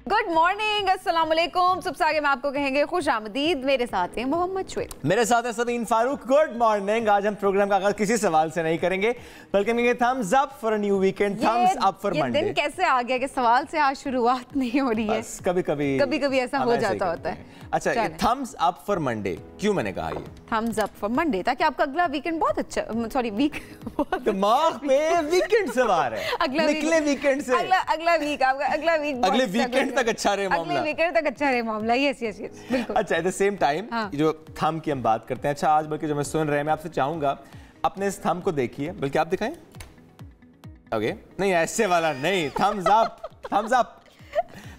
Good morning, अस्सलाम वालेकुम। सबसे आगे मैं आपको कहेंगे खुश आमदीद। मेरे साथ हैं मोहम्मद शुएब, मेरे साथ है सबीन फारूक। Good morning. आज हम प्रोग्राम का आगाज किसी सवाल से नहीं करेंगे बल्कि कहेंगे thumbs up for a new weekend, thumbs up for Monday. दिन कैसे आ गया कि सवाल से आज शुरुआत नहीं हो रही है। कभी कभी ऐसा हो जाता होता है। अच्छा, ये थम्स अप फॉर मंडे क्यों मैंने कहा ये थम्स अप फॉर मंडे? ताकि आपका अगला वीकेंड बहुत अच्छा, सॉरी वीक दिमाग में वीकेंड सवार है, निकले वीकेंड से अगला वीक आपका अगले वीकेंड तक अच्छा रहे मामला, अगले वीकेंड तक अच्छा रहे मामला। यस यस यस, बिल्कुल। अच्छा, एट द सेम टाइम जो थंब की हम बात करते हैं, अच्छा आज बल्कि जो मैं सुन रहे हैं, मैं आपसे चाहूंगा अपने इस थंब को देखिए, बल्कि आप दिखाएं। ओके, नहीं ऐसे वाला नहीं, थम्स अप।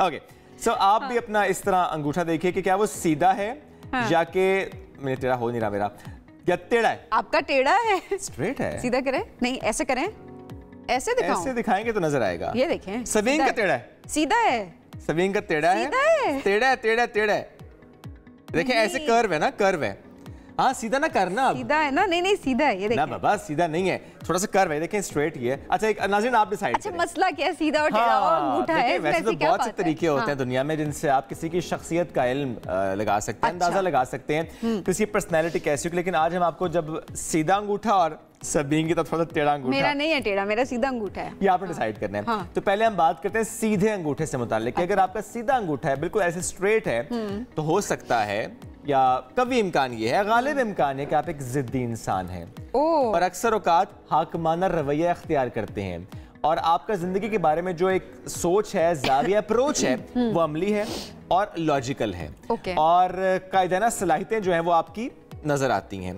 ओके, सो आप भी अपना इस तरह अंगूठा देखिए कि क्या वो सीधा है या कि मेरा टेढ़ा हो नहीं रहा, मेरा या टेढ़ा है। आपका टेढ़ा है, स्ट्रेट है। सीधा करें, नहीं ऐसे करें, ऐसे दिखाऊं? ऐसे दिखाएंगे तो नजर आएगा। ये देखें, सबीन का टेढ़ा है, सीधा है। सबीन का टेढ़ा है, टेढ़ा है। देखिए ऐसे कर्व है ना, कर्व है। हाँ, सीधा ना करना, सीधा है ना? नहीं सीधा है, ये देखिए। ना बाबा, सीधा नहीं है, थोड़ा सा कर्व है, देखें स्ट्रेट ही है। अच्छा, एक नाज़रीन आप डिसाइड अच्छा, मसला क्या है? सीधा और टेढ़ा और अंगूठा है। वैसे तो बहुत से तरीके होते हैं दुनिया में जिनसे आप किसी की शख्सियत का इल्म लगा सकते हैं, अंदाजा लगा सकते हैं किसी पर्सनैलिटी कैसी हो। लेकिन आज हम आपको जब सीधा अंगूठा और सबीन की तरफ थोड़ा टेढ़ा अंगूठा, मेरा नहीं है टेढ़ा, मेरा सीधा अंगूठा है, ये आपने डिसाइड करना है। तो पहले हम बात करते हैं सीधे अंगूठे से मुताल्लिक। अगर आपका सीधा अंगूठा है, बिल्कुल ऐसे स्ट्रेट है, तो हो सकता है या कभी इम्कान ये है, गालिब इम्कान है कि आप एक जिद्दी इंसान हैं और अक्सर औकात हाकिमाना रवैया अख्तियार करते हैं और आपका जिंदगी के बारे में जो एक सोच है, ज़ाविया अप्रोच है, वो अमली है और लॉजिकल है और कायदाना सलाहियतें जो हैं वो आपकी नजर आती हैं।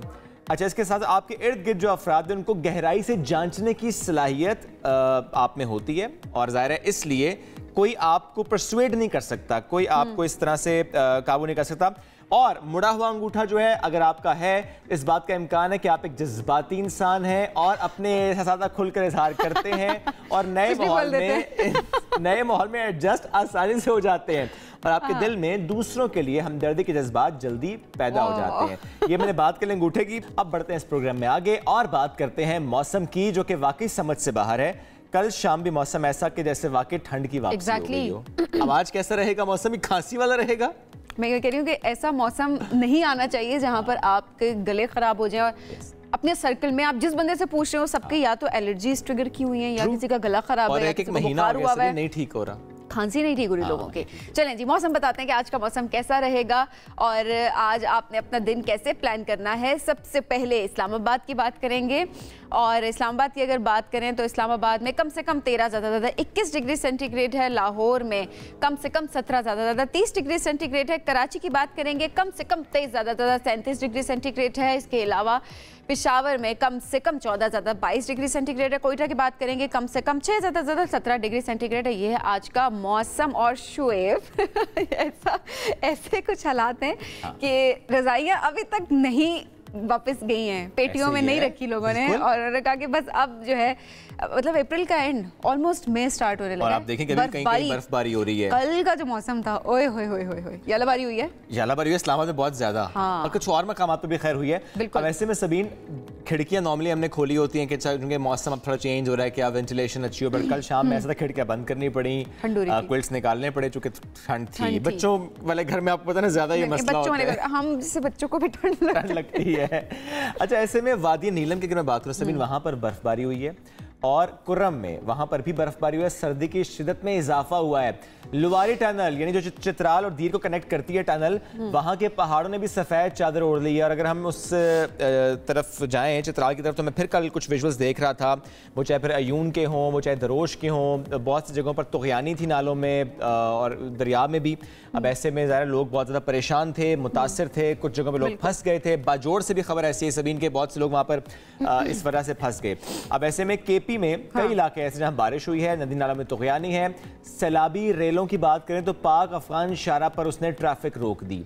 अच्छा, इसके साथ आपके इर्द गिर्द जो अफराद हैं उनको गहराई से जांचने की सलाहियत आप में होती है और जाहिर है इसलिए कोई आपको परसुएड नहीं कर सकता, कोई आपको इस तरह से काबू नहीं कर सकता। और मुड़ा हुआ अंगूठा जो है अगर आपका है, इस बात का इम्कान है कि आप एक जज्बाती इंसान हैं और अपने एहसास खुलकर इजहार करते हैं और नए माहौल में एडजस्ट आसानी से हो जाते हैं और आपके दिल में दूसरों के लिए हमदर्दी के जज्बात जल्दी पैदा हो जाते हैं। ये मैंने बात कर ली अंगूठे की। अब बढ़ते हैं इस प्रोग्राम में आगे और बात करते हैं मौसम की, जो कि वाकई समझ से बाहर है। कल शाम भी मौसम ऐसा कि जैसे वाकई ठंड की वापसी हो गई हो। अब आज कैसा रहेगा मौसम? खांसी वाला रहेगा। मैं ये कह रही हूँ कि ऐसा मौसम नहीं आना चाहिए जहाँ पर आपके गले खराब हो जाए और अपने सर्कल में आप जिस बंदे से पूछ रहे हो सबके या तो एलर्जीज ट्रिगर की हुई हैं या किसी का गला खराब है, एक महीना हुआ है नहीं ठीक हो रहा, खांसी नहीं ठीक हो रही लोगों की। चलें जी, मौसम बताते हैं कि आज का मौसम कैसा रहेगा और आज आपने अपना दिन कैसे प्लान करना है। सबसे पहले इस्लामाबाद की बात करेंगे और इस्लामाबाद की अगर बात करें तो इस्लामाबाद में कम से कम 13 ज़्यादा 21 डिग्री सेंटीग्रेड है। लाहौर में कम से कम 17 ज़्यादा 30 डिग्री सेंटीग्रेड है। कराची की बात करेंगे कम से कम 23 ज़्यादा 37 डिग्री सेंटीग्रेड है। इसके अलावा पेशावर में कम से कम 14 ज़्यादा 22 डिग्री सेंटीग्रेड है। कोयटा की बात करेंगे कम से कम 6 ज़्यादा 17 डिग्री सेंटीग्रेड है। ये है आज का मौसम। और शुएब ऐसे कुछ हालात हैं कि रज़ाइयाँ अभी तक नहीं वापस गई हैं, पेटियों में नहीं रखी लोगों ने और कहा कि बस अब जो है मतलब अप्रैल का एंड ऑलमोस्ट मई स्टार्ट होने लगा है। आप देखें कि कहीं बर्फबारी हो रही है। कल का जो मौसम था, ओए होए होए होए, यालाबारी हुई है, इस्लामाबाद में बहुत ज्यादा और कुछ और मकामात पे भी खैर हुई है। अब ऐसे में सबीन खिड़कियां नॉर्मली हमने खोली होती हैं कि क्योंकि मौसम अब थोड़ा चेंज हो रहा है, क्या वेंटिलेशन अच्छी हो, बट कल शाम में ऐसा था खिड़कियां बंद करनी पड़ी, क्विल्ट्स निकालने पड़े चूंकि ठंड थी। बच्चों वाले घर में आपको पता ना ज्यादा ये मसला होता है, हम जैसे बच्चों को भी ठंड लगती है। अच्छा, ऐसे में वादी नीलम की अगर मैं बात करूं सबीन, वहां पर बर्फबारी हुई है और कुर्रम में वहां पर भी बर्फबारी हुई है। सर्दी की शिद्दत में इजाफा हुआ है। लुवारी टनल यानी जो चित्राल और दीर को कनेक्ट करती है टनल, वहां के पहाड़ों ने भी सफ़ेद चादर ओढ़ ली है। और अगर हम उस तरफ जाएं चित्राल की तरफ, तो मैं फिर कल कुछ विजुअल्स देख रहा था, वो चाहे फिर अयून के हों, वो चाहे दरोश के हों, बहुत सी जगहों पर तुग़यानी थी नालों में और दरिया में भी। अब ऐसे में ज़ाहिर लोग बहुत ज़्यादा परेशान थे, मुतासिर थे, कुछ जगहों पर लोग फंस गए थे। बाजोड़ से भी खबर ऐसी है सबीन के, बहुत से लोग वहाँ पर इस वजह से फंस गए। अब ऐसे में केपी में कई इलाके ऐसे जहां बारिश हुई है, नदी नाला में तुग़यानी है। सैलाबी रेलों की बात करें तो पाक अफगान शारा पर उसने ट्रैफिक रोक दी।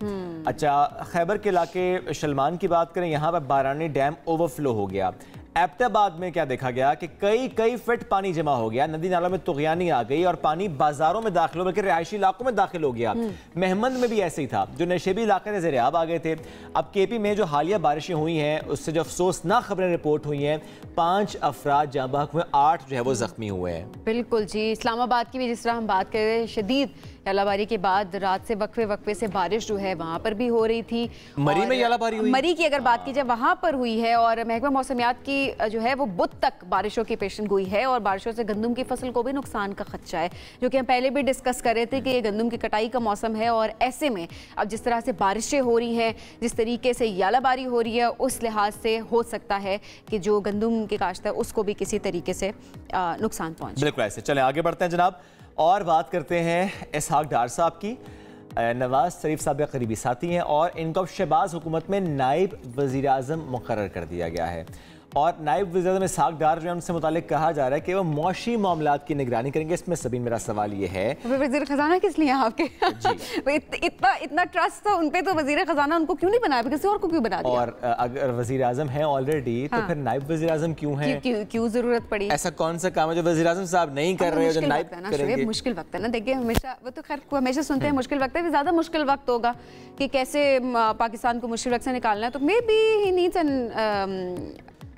अच्छा, खैबर के इलाके शलमान की बात करें, यहाँ पर बारानी डैम ओवरफ्लो हो गया। एबटाबाद में क्या देखा गया कि कई फीट पानी जमा हो गया, नदी नालों में तुग़यानी आ गई और पानी बाजारों में दाखिल हो, बल्कि रिहायशी इलाकों में दाखिल हो गया। मेहमंद में भी ऐसे ही था, जो नशेबी इलाके थे ज़ेर-ए-आब आ गए थे। अब केपी में जो हालिया बारिशें हुई हैं उससे जो अफसोसनाक खबरें रिपोर्ट हुई हैं, 5 अफराद जाँ बहक हुए, 8 जो है वो जख्मी हुए हैं। बिल्कुल जी, इस्लामाबाद की भी जिस तरह हम बात कर रहे हैं, शदीद यालाबारी के बाद रात से वक्फे से बारिश जो है वहाँ पर भी हो रही थी। मरी में यालाबारी हुई? मरी की अगर बात की जाए वहाँ पर हुई है, और महकमा मौसमियात की जो है वो बुध तक बारिशों की पेशन गोई है, और बारिशों से गंदम की फसल को भी नुकसान का खदशा है, जो कि हम पहले भी डिस्कस कर रहे थे कि ये गंदम की कटाई का मौसम है। और ऐसे में अब जिस तरह से बारिशें हो रही हैं, जिस तरीके से यालाबारी हो रही है, उस लिहाज से हो सकता है कि जो गंदम की काश्त है उसको भी किसी तरीके से नुकसान पहुंचे। बिल्कुल ऐसे। चलें आगे बढ़ते हैं जनाब, और बात करते हैं इसहाक डार साहब की। नवाज शरीफ साहब के करीबी साथी हैं और इनको शहबाज हुकूमत में नायब वज़ीर आज़म मुकर्रर कर दिया गया है। और नायब वज़ीर आज़म इसहाक डार जो है उनसे मुतालिक कहा जा रहा है कि वो मौशी मामलात की निगरानी करेंगे। इसमें सबीन मेरा सवाल ये है, वज़ीर खजाना किस लिए आपके इतना ट्रस्ट था उन पे, तो वज़ीर खजाना उनको क्यों नहीं बनाया, किसी और को क्यों बना दिया? और अगर वज़ीर आज़म हैं ऑलरेडी तो फिर नायब वज़ीर आज़म क्यों है, क्यों जरूरत पड़ी? ऐसा कौन सा काम है जो वज़ीर आज़म साहब नहीं कर रहे, जो नायब करेंगे? मुश्किल वक्त है ना, देखिए हमेशा वो तो खैर हमेशा सुनते हैं मुश्किल वक्त है, ज्यादा मुश्किल वक्त होगा कि कैसे पाकिस्तान को मुश्किल वक्त से निकालना है, तो may be he needs an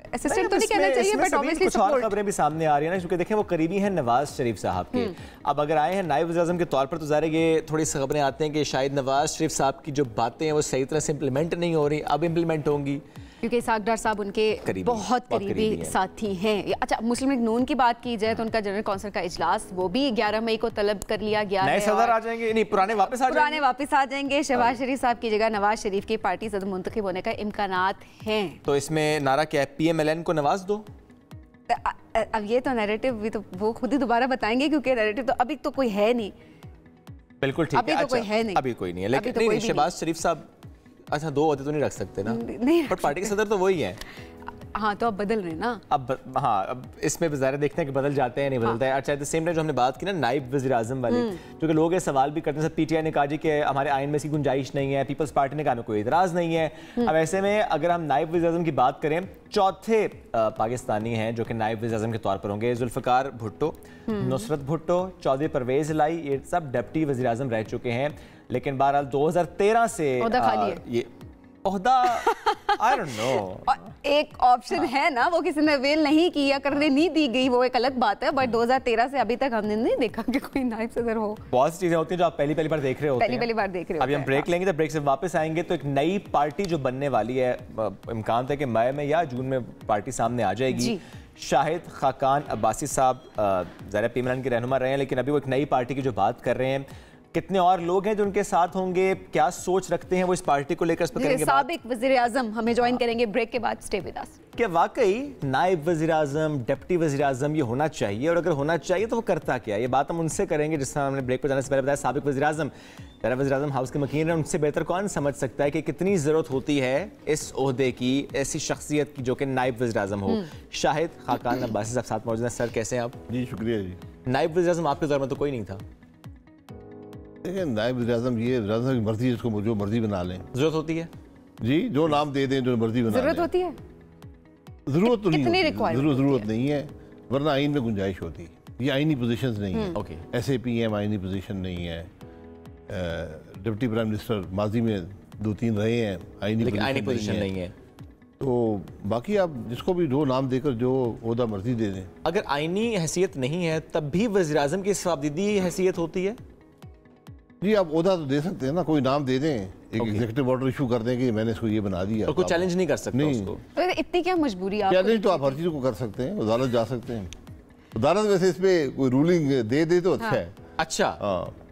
assistant तो नहीं कहना चाहिए, बट ऑब्वियसली कुछ और खबरें भी सामने आ रही है ना, क्योंकि देखें वो करीबी हैं नवाज शरीफ साहब के। अब अगर आए हैं नायब वज़ीर आज़म के तौर पर तो ज़ाहिर ये थोड़ी सी खबरें आती हैं कि शायद नवाज शरीफ साहब की जो बातें हैं वो सही तरह से इम्प्लीमेंट नहीं हो रही, अब इम्प्लीमेंट होंगी, क्योंकि इसहाक डार साहब उनके बहुत करीबी साथी हैं। अच्छा, मुस्लिम लीग नून की बात की जाए तो उनका जनरल कौंसिल का इजलास वो भी 11 मई को तलब कर लिया गया है। नए सदर आ जाएंगे, नहीं पुराने वापस आ जाएंगे। शहबाज शरीफ साहब की जगह नवाज शरीफ की पार्टी सदर मुंतखब होने का इम्कानात हैं। तो इसमें नारा क्या है, PMLN को नवाज दो? अब ये तो नैरेटिव भी तो वो खुद ही दोबारा बताएंगे, क्योंकि नैरेटिव तो अभी तो कोई है नहीं। बिल्कुल ठीक है, अभी तो कोई है नहीं, अभी कोई नहीं है, लेकिन शहबाज शरीफ साहब अच्छा 2 होते तो नहीं रख सकते ना, नहीं, पर पार्टी के सदर तो वही है। हाँ, तो अब बदल रहे ना, अब इसमें ज़ाहिर देखते हैं कि बदल जाते हैं नहीं बदलता है। अच्छा, एट द सेम टाइम जो हमने बात की ना नायब वज़ीर आज़म वाली, जो कि लोग ये सवाल भी करते हैं, PTI ने कहा जी कि हमारे आइन में इसकी गुंजाइश नहीं है, पीपल्स पार्टी ने कहा हमें कोई इतराज़ नहीं है। अब ऐसे में अगर हम नायब वज़ीर आज़म की बात करें, चौथे पाकिस्तानी हैं जो कि नायब वज़ीर आज़म के तौर पर होंगे, जुल्फ़िकार भुट्टो, नुसरत भुट्टो, चौधरी परवेज़ लाई, ये सब डिप्टी वज़ीर आज़म रह चुके हैं। लेकिन बहरहाल 2013 से ये ओहदा आई डोंट नो, एक ऑप्शन है ना, वो किसी ने अवेल नहीं किया, करने नहीं दी गई, वो एक अलग बात है, बट 2013 से अभी तक हमने नहीं देखा कि कोई नायब सदर हो। बहुत सी चीजें होती हैं जो आप पहली बार देख रहे होते हैं, पहली बार देख रहे हो। अभी हम ब्रेक लेंगे, तो ब्रेक से वापस आएंगे तो एक नई पार्टी जो बनने वाली है, इम्कान है कि मई में या जून में पार्टी सामने आ जाएगी। शाहिद खाकान अब्बासी साहब ज़रा PMLN के रहनुमा रहे हैं, लेकिन अभी वो एक नई पार्टी की जो बात कर रहे हैं। कितने और लोग हैं जो उनके साथ होंगे, क्या सोच रखते हैं वो इस पार्टी को लेकर, साबिक वज़ीर आज़म हमें ज्वाइन करेंगे ब्रेक के बाद। Stay with us. क्या वाकई नायब वज़ीर आज़म, डिप्टी वज़ीर आज़म ये होना चाहिए, और अगर होना चाहिए तो वो करता क्या? ये बात हम उनसे करेंगे जिस तरह हमने ब्रेक पर जाने से पहले बताया, साबिक वज़ीर आज़म, वज़ीर आज़म हाउस के मकीन हैं, उनसे बेहतर कौन समझ सकता है कि कितनी ज़रूरत होती है इस ओहदे की, ऐसी शख्सियत की जो कि नायब वज़ीर आज़म हो। शाहिद खाकान अब्बासी साहब साथ मौजूद हैं। सर कैसे हैं आप? जी शुक्रिया जी। नायब वज़ीर आज़म आपके दौर में तो कोई नहीं था। देखिए नायब वज़ीर आज़म ये वज़ीर आज़म की मर्जी है, इसको जो मर्जी बना लें। जरूरत होती है जी, जो नाम दे दें, जो मर्जी बना लें। जरूरत होती है? जरूरत तो नहीं, जरूरत नहीं है, वरना आइन में गुंजाइश होती है। ये आइनी पोजीशंस नहीं है। SAPM आइनी पोजीशन नहीं है। डिप्टी प्राइम मिनिस्टर माजी में 2-3 रहे हैं, आइनी पोजीशन नहीं है। तो बाकी आप जिसको भी जो नाम देकर जो ओहदा मर्जी दे दें। अगर आइनी हैसियत नहीं है तब भी वज़ीर आज़म की सवाबदीदी हैसियत होती है? जी, आप ओहदा तो दे सकते हैं ना, कोई नाम दे दें, एक एग्जीक्यूटिव ऑर्डर इशू कर दें कि मैंने इसको ये बना दिया, और कोई चैलेंज नहीं कर सकता उसको। तो इतनी क्या मजबूरी है? चैलेंज तो आप हर चीज़ को कर सकते हैं, अदालत जा सकते हैं। अदालत वैसे इस पे कोई रूलिंग दे तो अच्छा है। अच्छा,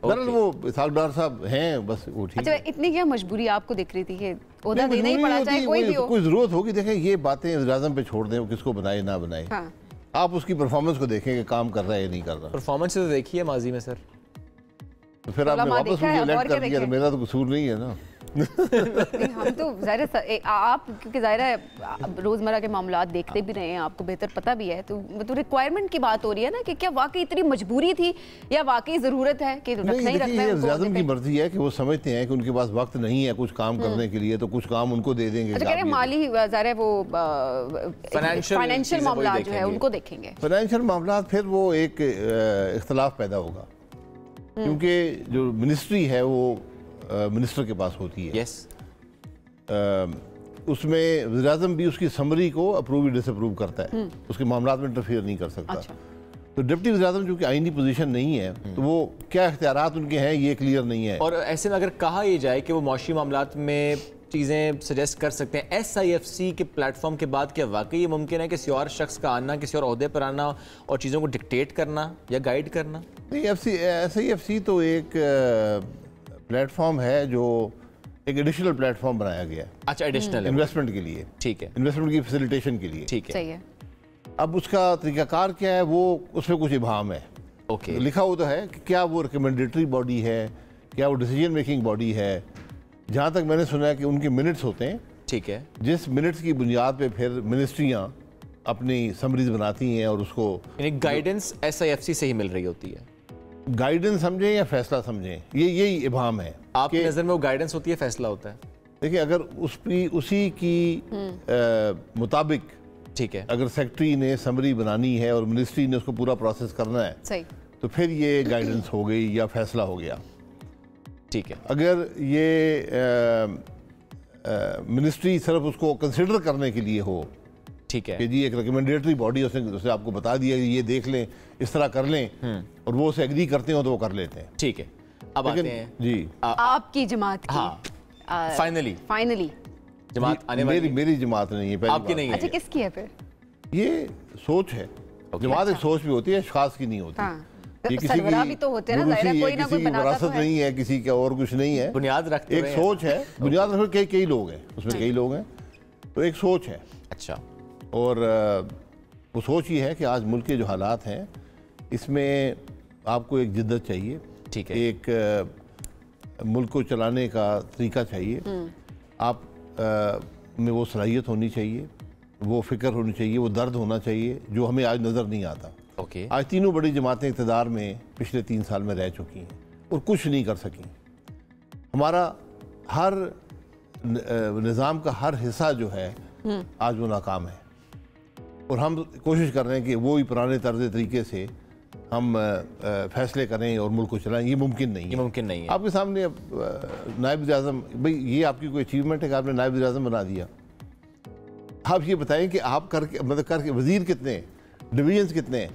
दरअसल वो इसहाक डार साहब हैं, बस वो ठीक है। इतनी क्या मजबूरी आपको दिख रही थी कि ओहदा देना ही पड़ा, चाहे कोई भी हो? कोई जरूरत होगी, देखें ये बातें वज़ीर आज़म पे छोड़ दें, वो किसको बनाए ना बनाए। आप उसकी परफॉर्मेंस को देखें कि काम कर रहा है या नहीं कर रहा। परफॉर्मेंस तो देखिए माजी में सर, तो फिर आपने वापस मुझे इलेक्ट कर दिया, तो मेरा तो कसूर नहीं है ना। हम तो ज़ाहिर आप, क्योंकि ज़ाहिर है रोज़मर्रा के मामलात देखते भी रहे हैं, आपको बेहतर पता भी है, तो रिक्वायरमेंट की बात हो रही है ना कि क्या वाकई इतनी मजबूरी थी या वाकई ज़रूरत है कि रखना ही रखना है? वज़ीर आज़म की मर्जी है कि वो समझते हैं कि उनके पास वक्त नहीं है कुछ काम करने के लिए, तो कुछ काम उनको दे देंगे। अच्छा, कह रहे हैं माली ज़ाहिर है वो फाइनेंशियल मामला जो है उनको देखेंगे। फाइनेंशियल मामला फिर वो एक इख्तलाफ पैदा होगा, क्योंकि जो मिनिस्ट्री है वो मिनिस्टर के पास होती है। उसमें वज़ीर आज़म भी उसकी समरी को अप्रूव डिसअप्रूव करता है, उसके मामलात में इंटरफेयर नहीं कर सकता। तो डिप्टी वज़ीर-ए-आज़म चूँकि आईनी पोजीशन नहीं है तो वो क्या इख्तियारात उनके हैं ये क्लियर नहीं है। और ऐसे में अगर कहा यह जाए कि वो मौशी मामलात में चीज़ें सजेस्ट कर सकते हैं SIFC के प्लेटफॉर्म के बाद, क्या वाकई ये मुमकिन है किसी और शख्स का आना, किसी और ओहदे पर आना और चीज़ों को डिक्टेट करना या गाइड करना? नहीं, SIFC तो एक प्लेटफॉर्म है जो एक एडिशनल प्लेटफॉर्म बनाया गया है। अच्छा, एडिशनल इन्वेस्टमेंट के लिए। ठीक है, इन्वेस्टमेंट की फैसिलिटेशन के लिए। ठीक है, सही है। अब उसका तरीकाकार क्या है वो उसमें कुछ इबाम है। ओके, लिखा हुआ तो है कि क्या वो रिकमेंडेटरी बॉडी है, क्या वो डिसीजन मेकिंग बॉडी है। जहाँ तक मैंने सुना है कि उनके मिनट्स होते हैं। ठीक है, जिस मिनट्स की बुनियाद पे फिर मिनिस्ट्रियाँ अपनी समरीज बनाती हैं और उसको गाइडेंस SIFC से ही मिल रही होती है। गाइडेंस समझें या फैसला समझें, यही इबाम है। आपकी नज़र में वो गाइडेंस होती है, फैसला होता है? देखिए, अगर उसी की मुताबिक, ठीक है, अगर सेक्रेटरी ने समरी बनानी है और मिनिस्ट्री ने उसको पूरा प्रोसेस करना है, सही, तो फिर ये गाइडेंस हो गई या फैसला हो गया। ठीक है, अगर ये मिनिस्ट्री सिर्फ उसको कंसिडर करने के लिए हो, ठीक है, कि जी एक रिकमेंडेटरी बॉडी उसने आपको बता दिया कि ये देख लें, इस तरह कर लें, और वो उसे एग्री करते हो तो वो कर लेते हैं। ठीक है, अब आते हैं जी आपकी जमात की। हाँ, फाइनली जमात आने वाली। मेरी जमात नहीं है, आपकी नहीं है। अच्छा, किसकी है फिर? ये सोच है। जमात एक सोच भी होती है, खास की नहीं होती। ये किसी की भी तो होते हैं ना, जाहिर है, कोई ना कोई बनाता विरासत नहीं है, किसी का और कुछ नहीं है, बुनियाद रखते एक सोच है। बुनियाद रखते कई लोग हैं उसमें, कई लोग हैं, तो एक सोच है। अच्छा, और वो सोच ये है कि आज मुल्क के जो हालात हैं इसमें आपको एक जिद्दत चाहिए। ठीक है, एक मुल्क को चलाने का तरीका चाहिए। आप में वो सलाहियत होनी चाहिए, वो फिक्र होनी चाहिए, वो दर्द होना चाहिए जो हमें आज नज़र नहीं आता। ओके, आज तीनों बड़ी जमातें इक़्तिदार में पिछले 3 साल में रह चुकी हैं और कुछ नहीं कर सकी। हमारा हर निज़ाम का हर हिस्सा जो है आज वो नाकाम है, और हम कोशिश कर रहे हैं कि वो ही पुराने तर्ज तरीके से हम फैसले करें और मुल्क को चलाएं। ये मुमकिन नहीं है। ये मुमकिन नहीं है। आपके सामने नायब वज़ीर-ए-आज़म, भाई ये आपकी कोई अचीवमेंट है कि आपने नायब वज़ीर-ए-आज़म बना दिया? आप ये बताएं कि आप करके वज़ीर कितने हैं, डिवीजन्स कितने हैं,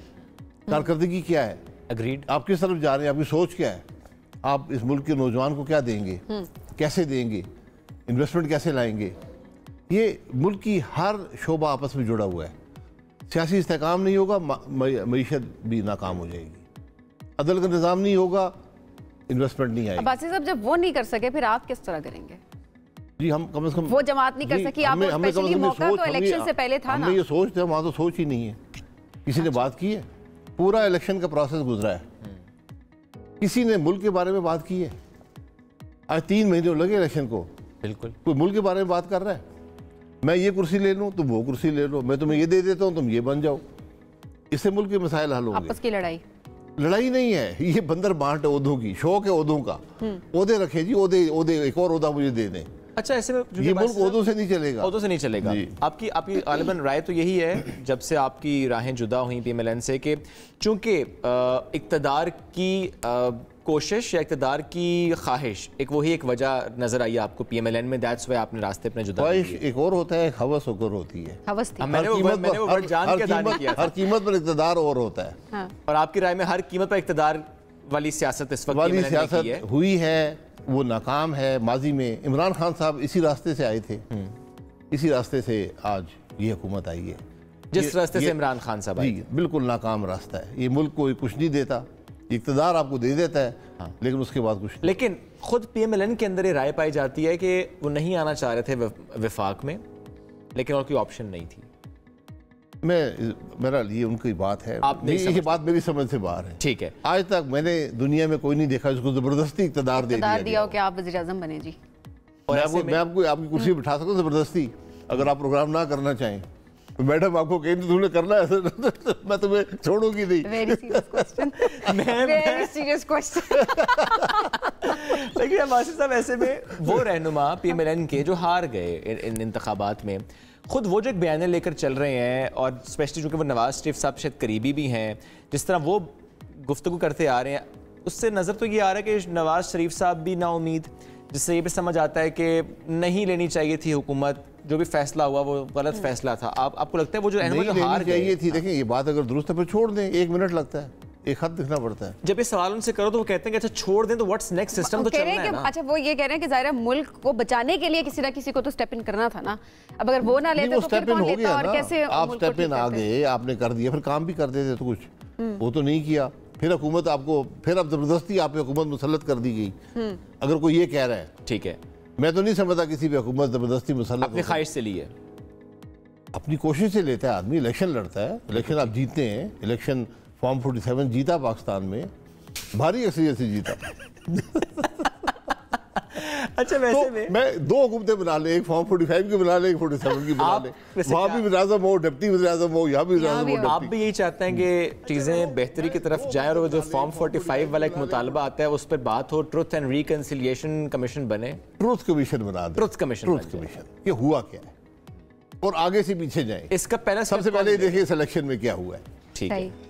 कारकर्दगी क्या है, अग्रीड, आप किस तरफ जा रहे हैं, आपकी सोच क्या है, आप इस मुल्क के नौजवान को क्या देंगे, कैसे देंगे, इन्वेस्टमेंट कैसे लाएंगे। ये मुल्क की हर शोबा आपस में जुड़ा हुआ है। सियासी इस्तेकाम नहीं होगा, मईशत भी नाकाम हो जाएगी। अदल का निज़ाम नहीं होगा, इन्वेस्टमेंट नहीं आएगी। अब्बासी साहब, जब वो नहीं कर सके फिर आप किस तरह करेंगे? जी, हम कम से कम वो जमात नहीं कर सकी, आप स्पेशली मौका तो इलेक्शन से पहले था ना। हमने ये सोच थे, वहाँ तो सोच ही नहीं है। किसी ने बात की है? पूरा इलेक्शन का प्रोसेस गुजरा है, किसी ने मुल्क के बारे में बात की है? आज 3 महीने लगे इलेक्शन को। बिल्कुल, कोई मुल्क के बारे में बात कर रहा है? मैं ये कुर्सी ले लूँ, तुम वो कुर्सी ले लो, मैं तुम्हें ये दे देता हूँ, तुम ये बन जाओ। इससे मुल्क के मसाइल हल होंगे। आपस की लड़ाई नहीं है, ये बंदर बांट ओहदों की, शौक है ओहदों का। ओहदे रखे जी, ओहदे एक और ओहदा मुझे दे दें। अच्छा, ऐसे में ये मुल्क ओहदों से नहीं चलेगा, ओहदों से नहीं चलेगा। आपकी गालिबन राय तो यही है, जब से आपकी राहें जुदा हुई PMLN से, कि चूंकि इक़्तिदार की कोशिश या इक़्तिदार की ख्वाहिश एक वही एक वजह नजर आई आपको PMLN में, दैट्स व्हाई आपने रास्ते अपने जुदा ख्वाहिश एक और होता है, हवस और होती है। हवस थी। मैंने वो वर्ड जान के अदा नहीं किया। हर कीमत पर इक़्तिदार और होता है। हाँ। और आपकी राय में हर कीमत पर इक़्तिदार वाली सियासत इस वक्त वाली सियासत हुई है, वो नाकाम है। माजी में इमरान खान साहब इसी रास्ते से आए थे, इसी रास्ते से आज ये हुकूमत आई है, जिस रास्ते से इमरान खान साहब आए। बिल्कुल नाकाम रास्ता है। ये मुल्क को कुछ नहीं देता, इक़्तिदार आपको दे देता है। हाँ। लेकिन उसके बाद कुछ नहीं। लेकिन खुद PMLN के अंदर ये राय पाई जाती है कि वो नहीं आना चाह रहे थे विफाक में, लेकिन और कोई ऑप्शन नहीं थी। मेरा ये उनकी बात है, ये बात मेरी समझ से बाहर है। ठीक है, आज तक मैंने दुनिया में कोई नहीं देखा जिसको जबरदस्ती इक़्तिदार दे दिया हो कि आप वज़ीर-ए-आज़म बने जी। और मैं आपको आपकी कुर्सी बिठा सकता हूँ जबरदस्ती, अगर आप प्रोग्राम ना करना चाहें तो मैडम आपको कहीं तो तुमने करना है, मैं तुम्हें छोड़ूंगी नहीं। Very serious question, very serious question. लेकिन अब्बासी साहब, ऐसे में वो रहनुमा PMLN के जो हार गए इन इंतखाबात में, खुद वो जो एक बयान लेकर चल रहे हैं, और स्पेशली चूँकि वो नवाज शरीफ साहब शायद करीबी भी हैं, जिस तरह वो गुफ्तगू करते आ रहे हैं, उससे नज़र तो ये आ रहा है कि नवाज शरीफ साहब भी नाउमीद, जिससे ये भी समझ आता है कि नहीं लेनी चाहिए थी हुकूमत, जो भी फैसला हुआ वो गलत फैसला था, आपको लगता है वो जो हार गई थी, देखें ये बात अगर दुरुस्त है फिर छोड़ दें, 1 मिनट लगता है, एक खत लिखना पड़ता है। जब ये सवाल उनसे करो तो वो कहते हैं कि अच्छा छोड़ दें, तो व्हाट्स नेक्स्ट, सिस्टम तो चलना है ना। अच्छा वो ये कह रहे हैं कि ज़ाहिर मुल्क को बचाने के लिए किसी ना किसी को तो स्टेप इन करना था ना, अब अगर वो ना लेते तो फिर कौन लेता और कैसे आप स्टेप इन आ गए, आपने कर दिया, फिर काम भी कर देते तो कुछ, वो तो नहीं किया, फिर हुकूमत आपको, फिर अब जबरदस्ती आप पे हुकूमत मुसल्लत कर दी गई। अगर कोई ये कह रहा है, ठीक है, मैं तो नहीं समझता किसी पे हुकूमत जबरदस्ती मुसल्लत अपनी ख्वाहिश से ली है, अपनी कोशिश से लेता है आदमी, इलेक्शन लड़ता है, इलेक्शन आप जीतते हैं, इलेक्शन फॉर्म 47 जीता पाकिस्तान में, भारी अक्सरियत से जीता। अच्छा वैसे तो मैं 2 हुकूमतें बना ले, एक फॉर्म 45 की बना ले, एक 47 की बना ले, वहाँ भी वज़ीर-ए-आज़म हो, डिप्टी वज़ीर-ए-आज़म हो, यहाँ भी वज़ीर-ए-आज़म हो। आप भी यही चाहते हैं कि चीज़ें बेहतरी की तरफ जाएं और जो फॉर्म 45 वाला एक मुतालबा आता है उस पर बात हो, ट्रुथ एंड रिकंसिलिएशन कमीशन बने, ट्रुथ कमीशन बना दे, ट्रुथ कमीशन, ये हुआ क्या है और आगे से पीछे जाए। इसका पहला सबसे पहले देखिए इस इलेक्शन में क्या हुआ है, ठीक है,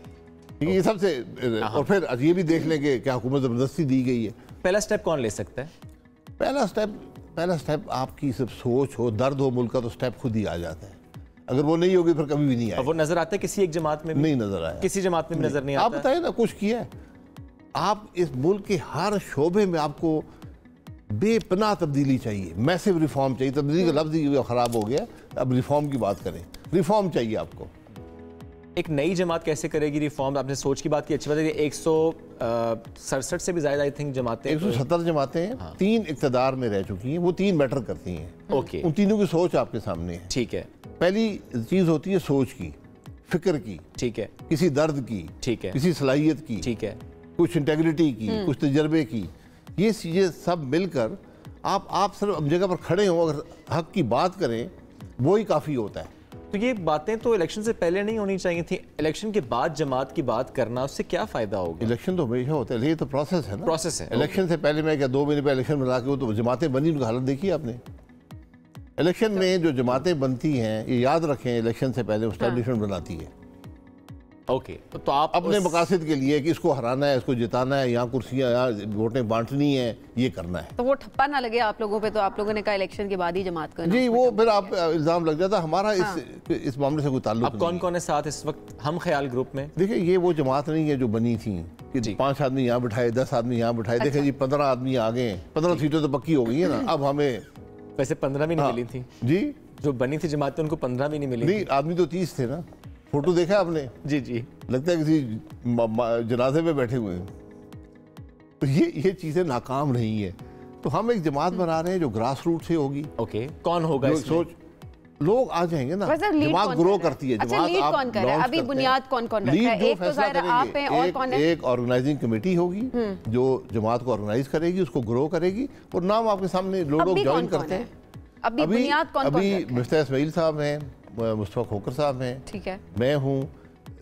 ये सबसे, और फिर ये भी देख लेंगे क्या हुकूमत जबरदस्ती दी गई है। पहला स्टेप कौन ले सकता है? पहला स्टेप आपकी सिर्फ सोच हो, दर्द हो मुल्क का, तो स्टेप खुद ही आ जाता है। अगर वो नहीं होगी फिर कभी भी नहीं आएगा। वो नजर आता है किसी एक जमात में भी? नहीं नजर आया, किसी जमात में भी नजर नहीं आता। आप बताइए ना, कुछ किया है आप इस मुल्क के हर शोबे में, आपको बेपनाह तब्दीली चाहिए, मैसिव रिफॉर्म चाहिए। तब्दीली का लफ्ज़ ही खराब हो गया, अब रिफॉर्म की बात करें, रिफॉर्म चाहिए आपको। एक नई जमात कैसे करेगी रिफॉर्म? आपने सोच की बात की, अच्छी बात है। 167 से भी ज्यादा आई थिंक जमातें, 170 जमातें हैं, 3 इक़्तिदार में रह चुकी हैं, वो 3 मैटर करती हैं। ओके, उन तीनों की सोच आपके सामने है। ठीक है, पहली चीज होती है सोच की, फिक्र की, ठीक है, किसी दर्द की, ठीक है, किसी सलाहियत की, ठीक है, कुछ इंटेग्रिटी की, कुछ तजर्बे की। ये चीजें सब मिलकर आप सिर्फ जगह पर खड़े हो, अगर हक की बात करें, वो ही काफी होता है। तो ये बातें तो इलेक्शन से पहले नहीं होनी चाहिए थी, इलेक्शन के बाद जमात की बात करना, उससे क्या फायदा होगा? इलेक्शन तो हमेशा होता है, ये तो प्रोसेस है ना, प्रोसेस है। इलेक्शन से पहले मैं क्या 2 महीने पहले इलेक्शन बना के, वो तो जमातें बनी, उनकी हालत देखी आपने। इलेक्शन में जो जमातें बनती हैं, ये याद रखें, इलेक्शन से पहले एस्टैब्लिशमेंट बनाती है। ओके, तो आप अपने मकासद के लिए कि इसको हराना है, इसको जिताना है, यहाँ कुर्सियाँ, यहाँ वोटें बांटनी है, ये करना है। तो वो ठप्पा ना लगे आप लोगों पे, तो आप लोगों ने कहा इलेक्शन के बाद ही जमात करना। जी, वो फिर आप इल्जाम लग जाता। हमारा इस मामले से कोई ताल्लुक नहीं। अब कौन कौन है साथ इस वक्त हम ख्याल ग्रुप में? देखिए, ये वो जमात नहीं है जो बनी थी कि 5 आदमी यहाँ बिठाए, 10 आदमी यहाँ बिठाए। देखिए जी, 15 आदमी आ गए, 15 सीटें तो पक्की हो गई है ना। अब हमें वैसे 15 भी नहीं मिली थी जी, जो बनी थी जमात, उनको 15 भी नहीं मिली। नहीं, आदमी तो 30 थे ना। फोटो देखा आपने? जी जी, लगता है किसी जनाजे में बैठे हुए हैं। तो ये चीजें नाकाम नहीं है। तो हम एक जमात बना रहे हैं जो ग्रास रूट से होगी। ओके, कौन होगा इसमें? सोच, लोग आ जाएंगे ना, जमात ग्रो करती है। अच्छा, लीड कौन कर रहा है? अभी बुनियाद कौन कौन रखा है? एक तो ज़ाहिर आप हैं, और कौन है? एक ऑर्गेनाइजिंग कमेटी होगी जो जमात को ऑर्गेनाइज करेगी, उसको ग्रो करेगी, और नाम आपके सामने लोग ज्वाइन करते हैं। अभी बुनियाद कौन कौन अभी मिफ्ता इस्माइल साहब हैं, मुस्तफा खोकर साहब हैं, ठीक है, मैं हूँ,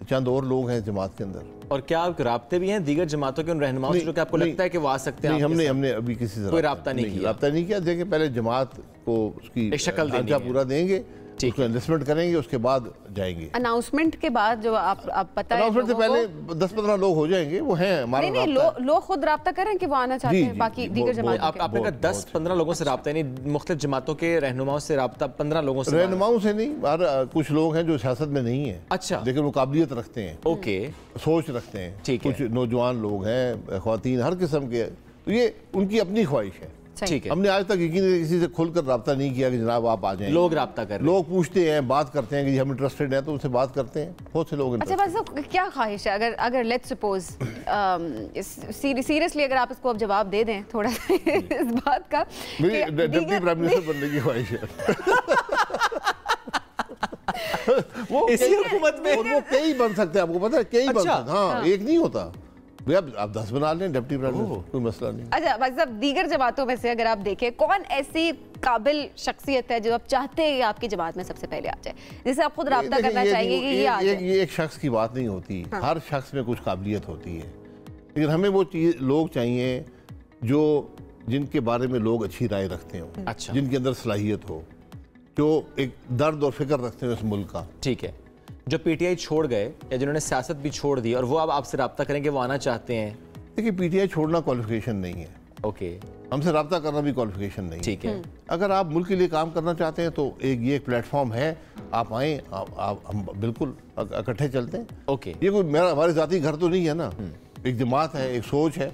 चंद और लोग हैं जमात के अंदर। और क्या राब्ते भी हैं दीगर जमातों के उन रहनुमाओं से, जो कि आपको लगता है कि वो आ सकते हैं? नहीं, हमने अभी किसी से कोई राब्ता नहीं किया। देखिए, पहले जमात को उसकी शक्ल ढांचा पूरा देंगे, उसको इन्वेस्टमेंट करेंगे, उसके बाद जाएंगे। अनाउंसमेंट के बाद जो आप पता है, अनाउंसमेंट से पहले 10-15 लोग हो जाएंगे, वो हैं हमारा। नहीं, लोग खुद राब्ता करें कि वो आना चाहते हैं, बाकी दीगर जमातों के। आपने कहा 10-15 लोगों से राब्ता, नहीं मुख्तलिफ जमातों के रहनुमाओं से राब्ता 15 लोगों से? रहनुमाओं से नहीं, कुछ लोग हैं जो सियासत में नहीं है, अच्छा, लेकिन वो काबिलियत रखते हैं, ओके, सोच रखते हैं, ठीक है, कुछ नौजवान लोग हैं, ख्वातीन, हर किस्म के। तो ये उनकी अपनी ख्वाहिश है। ठीक है, हमने आज तक यकीन किसी से खुलकर राब्ता नहीं किया कि जनाब आप आ जाएं। लोग राब्ता कर रहे हैं, लोग पूछते हैं, बात करते हैं कि हम इंटरेस्टेड हैं, तो उनसे बात करते हैं, बहुत से लोग। अच्छा, बस क्या ख्वाहिश है? अगर लेट्स सपोज सीरियसली अगर आप इसको अब जवाब दे दें थोड़ा इस बात का, डिप्टी प्राइम मिनिस्टर बनने की ख्वाहिश है। वो इसी हुकूमत में वो कई बन सकते हैं, आपको पता है, कई बन सकते हैं। हाँ, एक नहीं होता भैया, आप 10 बना लें डिप्टी प्राइम मिनिस्टर, कोई मसला नहीं। अच्छा, भाई साहब, दीगर जमातों में से अगर आप देखें, कौन ऐसी काबिल शख्सियत है जो आप चाहते हैं आपकी जमात में सबसे पहले आ जाए, जिसे आप खुद राब्ता करना चाहिए कि ये आ जाए? ये एक शख्स की बात नहीं होती, हर शख्स में कुछ काबिलियत होती है, लेकिन हमें वो चीज लोग चाहिए जो जिनके बारे में लोग अच्छी राय रखते हो, अच्छा, जिनके अंदर सलाहियत हो, जो एक दर्द और फिक्र रखते हो इस मुल्क का। ठीक है, जो पीटीआई छोड़ गए या जिन्होंने सियासत भी छोड़ दी और वो अब आपसे राब्ता करेंगे, वो आना चाहते हैं? देखिए, पीटीआई छोड़ना क्वालिफिकेशन नहीं है। ओके, हमसे रब्ता करना भी क्वालिफिकेशन नहीं। ठीक है। अगर आप मुल्क के लिए काम करना चाहते हैं तो ये एक प्लेटफॉर्म है, आप आए, हम बिल्कुल इकट्ठे चलते हैं। ओके। ये कोई मेरा हमारे जाती घर तो नहीं है ना, एक जमात है, एक सोच है,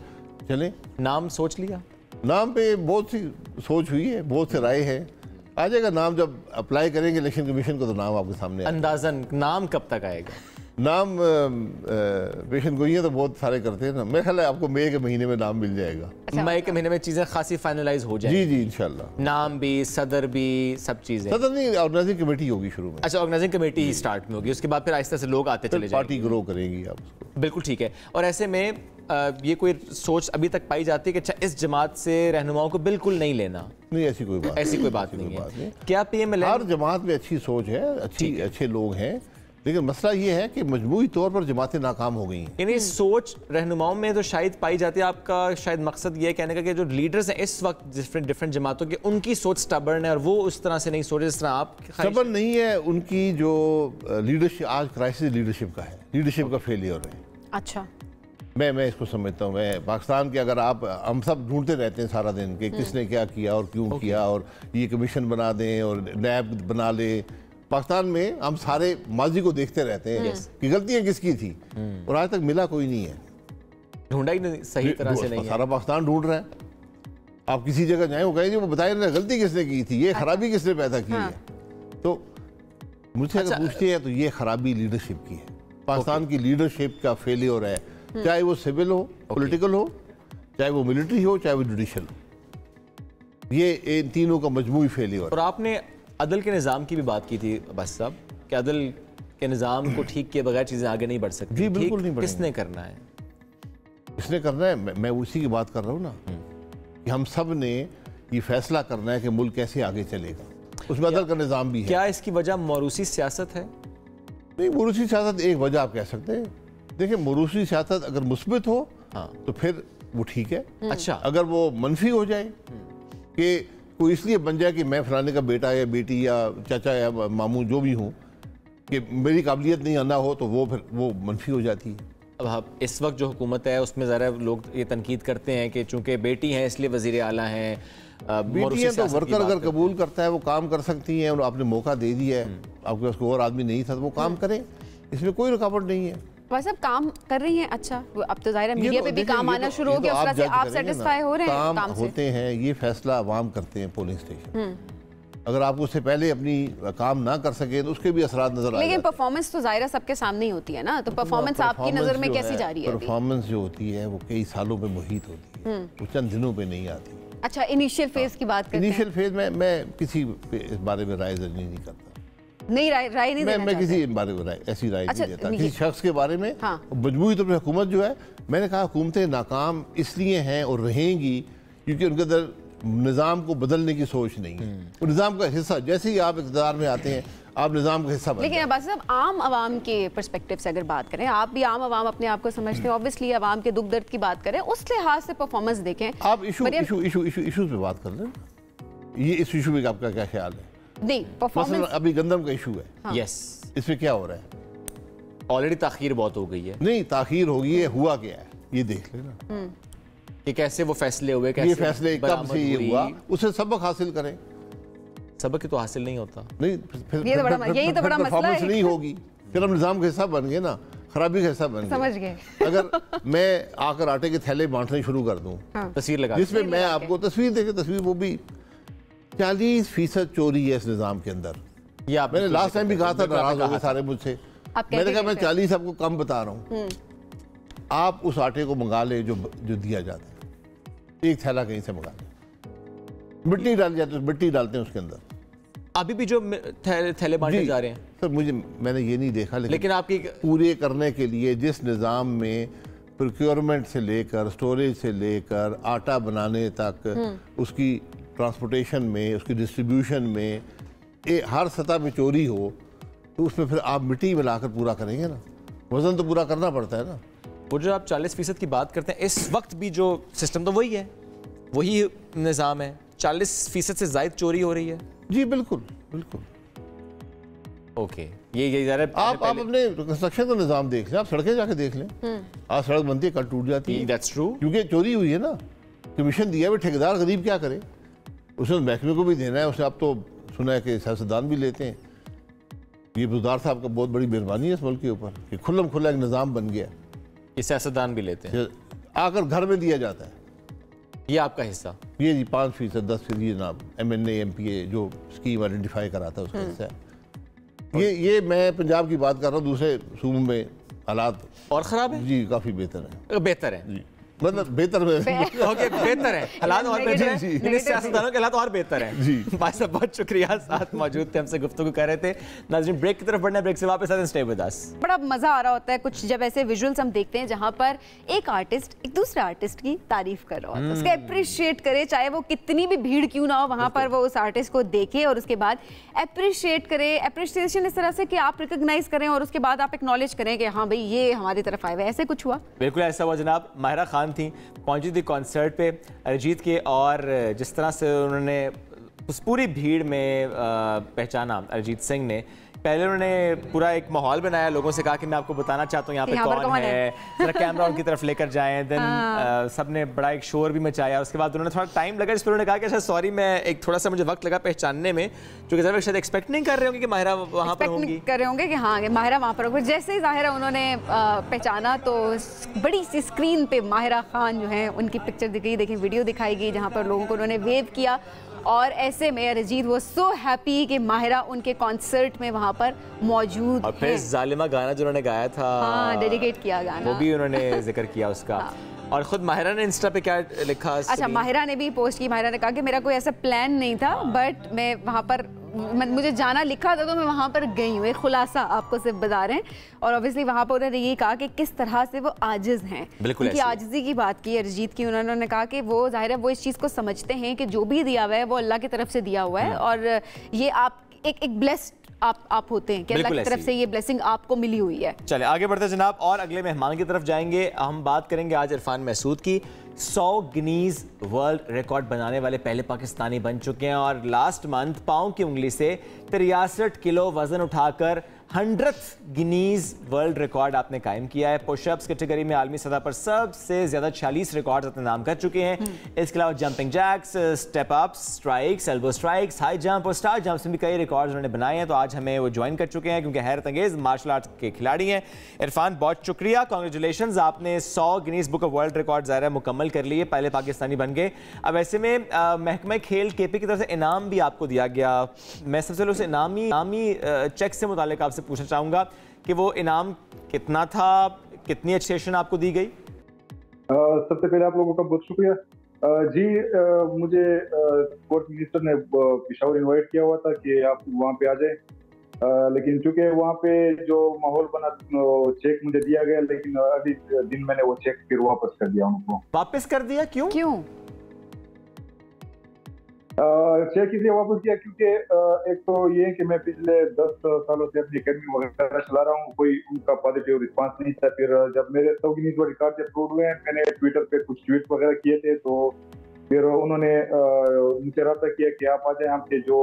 चलें। नाम सोच लिया? नाम पे बहुत सी सोच हुई है, बहुत से राय है, आ जाएगा नाम। जब अप्लाई करेंगे इलेक्शन कमीशन को तो नाम आपके सामने आएगा। अंदाजन नाम कब तक आएगा? नाम पेशन गोइयाँ तो बहुत सारे करते हैं ना, मेरा ख्याल है आपको मई के महीने में नाम मिल जाएगा। मई के महीने में चीजें खासी फाइनलाइज हो जाएंगी। जी जी इंशाल्लाह। नाम भी, सदर भी, सब चीजें। सदर नहीं, ऑर्गेनाइजिंग कमेटी होगी शुरू में। अच्छा, ऑर्गेनाइजिंग कमेटी ही स्टार्ट में होगी, उसके बाद फिर आहिस्ता से लोग आते चले जाएंगे, पार्टी ग्रो करेंगी आप उसको। बिल्कुल ठीक है। और ऐसे में ये कोई सोच अभी तक पाई जाती है कि अच्छा इस जमात से रहनुमाओं को बिल्कुल नहीं लेना? नहीं, ऐसी कोई बात नहीं है। क्या पीएमएलएन? हर जमात में अच्छी सोच है, अच्छे लोग हैं, लेकिन मसला ये है कि मजबूरी तौर पर जमातें नाकाम हो गई हैं। यानी सोच रहनुमाओं में तो शायद पाई जाती है। आपका शायद मकसद ये है कहने का कि जो लीडर्स हैं इस वक्त डिफरेंट जमातों के, उनकी सोच स्टबर्न है और वो उस तरह से नहीं सोचे जिस तरह आप। स्टबर्न नहीं है, उनकी जो लीडरशिप आज क्राइसिस लीडरशिप का है, लीडरशिप का फेलियर है। अच्छा, मैं इसको समझता हूँ। मैं पाकिस्तान के, अगर आप, हम सब ढूंढते रहते हैं सारा दिन कि किसने क्या किया और क्यों किया, और ये कमीशन बना दें और नैब बना ले। पाकिस्तान में हम सारे माजी को देखते रहते हैं कि गलतियां किसकी थी, और आज तक मिला कोई नहीं है, ढूंढा ही नहीं सही तरह से। नहीं, सारा पाकिस्तान ढूंढ रहा है। आप किसी जगह जाए, वो कहेंगे वो बताए ना गलती किसने की थी, ये खराबी किसने पैदा की है। तो मुझसे अगर पूछते हैं तो ये खराबी लीडरशिप की है। पाकिस्तान की लीडरशिप का फेलियर है, चाहे वो सिविल हो, पॉलिटिकल हो, चाहे वो मिलिट्री हो, चाहे वो जुडिशल हो। ये इन तीनों का मजमूई फेलियर। और आपने अदल के निज़ाम की भी बात की थी बस साहब, कि अदल के निज़ाम को ठीक किए बगैर चीज़ें आगे नहीं बढ़ सकती। जी बिल्कुल नहीं बढ़ेंगी। किसने करना है? किसने करना है? मैं उसी की बात कर रहा हूँ ना, कि हम सब ने ये फैसला करना है कि मुल्क कैसे आगे चलेगा, उसमें अदल का निज़ाम भी है। क्या इसकी वजह मौरूसी सियासत है? नहीं, मौरूसी सियासत एक वजह आप कह सकते हैं। देखिए, मौरूसी सियासत अगर मुस्बित हो तो फिर वो ठीक है। अच्छा, अगर वो मनफी हो जाए कि कोई इसलिए बन जाए कि मैं फलाने का बेटा या बेटी या चाचा या मामू जो भी हूँ, कि मेरी काबिलियत नहीं आना हो, तो वो फिर वो मनफी हो जाती है। अब हाँ, इस वक्त जो हुकूमत है उसमें ज़रा लोग ये तनकीद करते हैं कि चूंकि बेटी हैं इसलिए वज़ीर आला हैं। बेटी हैं तो वर्कर अगर कबूल करता है वो काम कर सकती हैं, और आपने मौका दे दिया है, आपके पास कोई और आदमी नहीं था तो वो काम करें, इसमें कोई रुकावट नहीं है। वैसे अब काम कर रही हैं। अच्छा, अब तो जाहिर है मीडिया पे भी काम आना शुरू हो गया, उस तरह से आप सेटिस्फाई हो रहे हैं काम से? होते हैं, ये फैसला अवाम करते हैं पोलिंग स्टेशन। अगर आप उससे पहले अपनी काम ना कर सके तो उसके भी असरात नजर आएंगे। लेकिन परफॉर्मेंस तो जाहिर है सबके सामने ही होती है ना, तो परफॉर्मेंस आपकी नजर में कैसी जा रही है? परफॉर्मेंस जो होती है वो कई सालों पे मुहित होती है, वो चंद दिनों पे नहीं आती। अच्छा, इनिशियल फेज की बात करते हैं। इनिशियल फेज में मैं किसी इस बारे में राय नहीं करता। नहीं, राय नहीं देना मैं किसी बारे में ऐसी राय नहीं देता किसी शख्स के बारे में। हाँ। मजबूरी तौर पर हुकूमत जो है, मैंने कहा हुकूमतें नाकाम इसलिए हैं और रहेंगी क्योंकि उनके अंदर निज़ाम को बदलने की सोच नहीं है। वो निज़ाम का हिस्सा, जैसे ही आप इक़्तिदार में आते हैं आप निज़ाम का हिस्सा बन जाते हैं। लेकिन अब्बास साहब, आम आवाम के पर्सपेक्टिव से अगर बात करें, आप भी आम आवाम अपने आप को समझते हैं, ऑब्वियसली आवाम के दुख दर्द की बात करें, उस लिहाज से परफॉर्मेंस देखें। आप इशूज़ पे बात कर लें। ये इस इशू में आपका क्या ख्याल है? नहीं, परफॉर्मेंस अभी गंदम का इशू है। यस, इसमें क्या हो रहा है? ऑलरेडी ताखीर बहुत हो गई है। नहीं, ताखीर हो गई है, हुआ क्या है ये देख लेना। कि कैसे वो फैसले हुए, कैसे ये फैसले कब से ये हुआ, उसे सबक हासिल करें। सबक तो हासिल नहीं होता। नहीं, फिर यही तो बड़ा मसला है। नहीं होगी, फिर हम निज़ाम का हिस्सा बन गए ना, खराबी का हिस्सा बन गए। समझ गए। अगर मैं आकर आटे के थैले बांटने शुरू कर दूं, तस्वीर लगा, जिसमें मैं आपको तस्वीर देखे, तस्वीर वो भी 40% चोरी है इस निज़ाम के अंदर। ये मैंने लास्ट टाइम भी कहा था, नाराज हो गए सारे मुझसे। मैंने कहा मैं 40 आपको कम बता रहा हूँ। आप उस आटे को मंगा ले जो दिया जाता है, एक थैला कहीं से मंगा ले, मिट्टी डाली जाती है, मिट्टी डालते हैं उसके अंदर। अभी भी जो थैले बांटे जा रहे हैं सर, मैंने ये नहीं देखा, लेकिन आपकी पूरे करने के लिए जिस निज़ाम में प्रोक्योरमेंट से लेकर, स्टोरेज से लेकर, आटा बनाने तक, उसकी ट्रांसपोर्टेशन में, उसकी डिस्ट्रीब्यूशन में, हर सतह पे चोरी हो, तो उसमें फिर आप मिट्टी मिलाकर पूरा करेंगे ना, वजन तो पूरा करना पड़ता है ना। वो जो आप 40% की बात करते हैं, इस वक्त भी जो सिस्टम तो वही है, वही निज़ाम है, 40% से ज़ायद चोरी हो रही है। जी बिल्कुल बिल्कुल। ओके, ये आप अपने कंस्ट्रक्शन का निज़ाम देख लें, आप सड़कें जाके देख लें। आज सड़क बनती है, कल टूट जाती है। दैट्स ट्रू, क्योंकि चोरी हुई है ना। कमीशन दिया है, ठेकेदार गरीब क्या करे, उसने महकमे को भी देना है। उसने अब तो सुना है कि सियासतदान भी लेते हैं। ये बुज़दार साहब का बहुत बड़ी मेहरबानी है इस मुल्क के ऊपर कि खुल्लम खुल्ला एक निज़ाम बन गया। ये सियासतदान भी लेते हैं, आकर घर में दिया जाता है। ये आपका हिस्सा, ये जी 5%, 10% ये जनाब MNA MPA जो स्कीम आइडेंटिफाई कराता है उसका हिस्सा है। ये मैं पंजाब की बात कर रहा हूँ, दूसरे सूबों में हालात और ख़राब है जी, काफ़ी बेहतर है। बेहतर है जी, मतलब बेहतर ओके बेहतर है, हालात और बेहतर है, सियासतदानों के हालात और बेहतर हैं जी। भाई साहब बहुत शुक्रिया, साथ मौजूद थे, हमसे गुफ्तगू कर रहे थे। नाज़रीन ब्रेक की तरफ बढ़ना है, ब्रेक से वापस आते, स्टे विद अस। बड़ा मजा आ रहा होता है कुछ जब ऐसे विजुअल्स हम देखते हैं जहां पर एक आर्टिस्ट एक दूसरे आर्टिस्ट की तारीफ कर रहा हो, उसका अप्रिशिएट करे, चाहे वो कितनी भी भीड़ क्यों ना हो, वहां पर वो उस आर्टिस्ट को देखे और उसके बाद अप्रिशिएट करे। अप्रिशिएशन इस तरह से कि आप रिकॉग्नाइज करें और उसके बाद आप एक्नॉलेज करें कि हाँ भाई ये हमारी तरफ आए हुए, ऐसे कुछ हुआ? बिल्कुल ऐसा हुआ जनाब। माहिरा खान थी, पहुंची थी कॉन्सर्ट पे अरिजीत के, और जिस तरह से उन्होंने उस पूरी भीड़ में पहचाना अरिजीत सिंह ने, पहले उन्होंने पूरा एक माहौल बनाया, लोगों से कहा कि मैं आपको बताना चाहता हूँ यहाँ पे कौन है, जरा कैमरा उनकी तरफ लेकर जाएं। देन सब ने बड़ा एक शोर भी मचाया। उसके बाद उन्होंने थोड़ा टाइम लगा, जिस पर उन्होंने कहा कि अच्छा सॉरी, मैं एक थोड़ा सा मुझे वक्त लगा पहचानने में, जो कि शायद एक्सपेक्ट नहीं कर रहे होंगे कि माहिरा वहाँ पर होंगी, कर रहे होंगे कि हाँ माहिरा वहाँ पर होंगी। जैसे ही ज़ाहिर है उन्होंने पहचाना तो बड़ी सी स्क्रीन पे माहिरा खान जो है उनकी पिक्चर दिखाई, देखिए वीडियो दिखाई गई जहाँ पर लोगों को उन्होंने वेव किया। और ऐसे में अरिजीत वो सो हैप्पी कि माहिरा उनके कॉन्सर्ट में वहाँ पर मौजूद और फिर जालिमा गाना जो उन्होंने गाया था, हाँ डेडिकेट किया गाना, वो भी उन्होंने जिक्र किया उसका। हाँ। और खुद माहिरा ने इंस्टा पे क्या लिखा? अच्छा, माहिरा ने भी पोस्ट की। माहिरा ने कहा कि मेरा कोई ऐसा प्लान नहीं था, बट मैं वहाँ पर मुझे जाना लिखा था तो मैं वहाँ पर गई हूँ। एक खुलासा आपको सिर्फ बता रहे हैं। और ऑब्वियसली वहाँ पर उन्होंने ये कहा कि किस तरह से वो आजिज हैं, उनकी आजिज़ी की बात की अरिजीत की। उन्होंने कहा कि वो ज़ाहिर है वो इस चीज़ को समझते हैं कि जो भी दिया हुआ है वो अल्लाह की तरफ से दिया हुआ है, और ये आप एक ब्लेस्ड आप होते हैं कि अल्लाह की तरफ से ये ब्लेसिंग आपको मिली हुई है। चले आगे बढ़ते जनाब, और अगले मेहमान की तरफ जाएंगे। हम बात करेंगे आज इरफान महसूद की। 100 गिनीज वर्ल्ड रिकॉर्ड बनाने वाले पहले पाकिस्तानी बन चुके हैं, और लास्ट मंथ पाँव की उंगली से 63 किलो वजन उठाकर 100th गिनीज वर्ल्ड रिकॉर्ड आपने कायम किया है। पुशअप्स कैटेगरी में आलमी सतह पर सबसे ज्यादा 46 रिकॉर्ड अपने नाम कर चुके हैं। इसके अलावा jumping jacks, step ups, strikes, elbow strikes, high jump और स्टार जंप में भी कई रिकॉर्ड उन्होंने बनाए हैं। तो आज हमें वो ज्वाइन कर चुके हैं क्योंकि हैरत अंगेज मार्शल आर्ट्स के खिलाड़ी हैं। इरफान बहुत शुक्रिया, कांग्रेचुलेशंस, आपने 100 Guinness book of world record ज़ाहिर मुकम्मल कर लिए, पहले पाकिस्तानी बन गए। अब ऐसे में महकमा खेल KP की तरफ से इनाम भी आपको दिया गया। मैं सबसे पहले उस इनामी चेक से मुतालिक आपसे पूछना चाहूँगा कि वो इनाम कितना था, कितनी एक्सटेंशन आपको दी गई? सबसे पहले आप लोगों का बहुत शुक्रिया जी। मुझे स्पोर्ट्स मिनिस्टर ने पेशावर इनवाइट किया हुआ था कि आप वहाँ पे आ जाएं, लेकिन चूंकि वहाँ पे जो माहौल बना, चेक मुझे दिया गया, लेकिन अभी दिन मैंने वो चेक फिर वापस कर दिया उनको। वापस कर दिया? क्यों? चेक इसलिए वापस किया क्योंकि एक तो ये कि मैं पिछले 10 सालों से अपनी अकेडमी वगैरह चला रहा हूँ, कोई उनका पॉजिटिव रिस्पांस नहीं था। फिर जब मेरे 100 गिनीज वर्ल्ड रिकॉर्ड अप्रूव हुए, मैंने ट्विटर पे कुछ ट्वीट वगैरह किए थे, तो फिर उन्होंने मुझसे रब्ता किया कि आप आ जाएं, आपके जो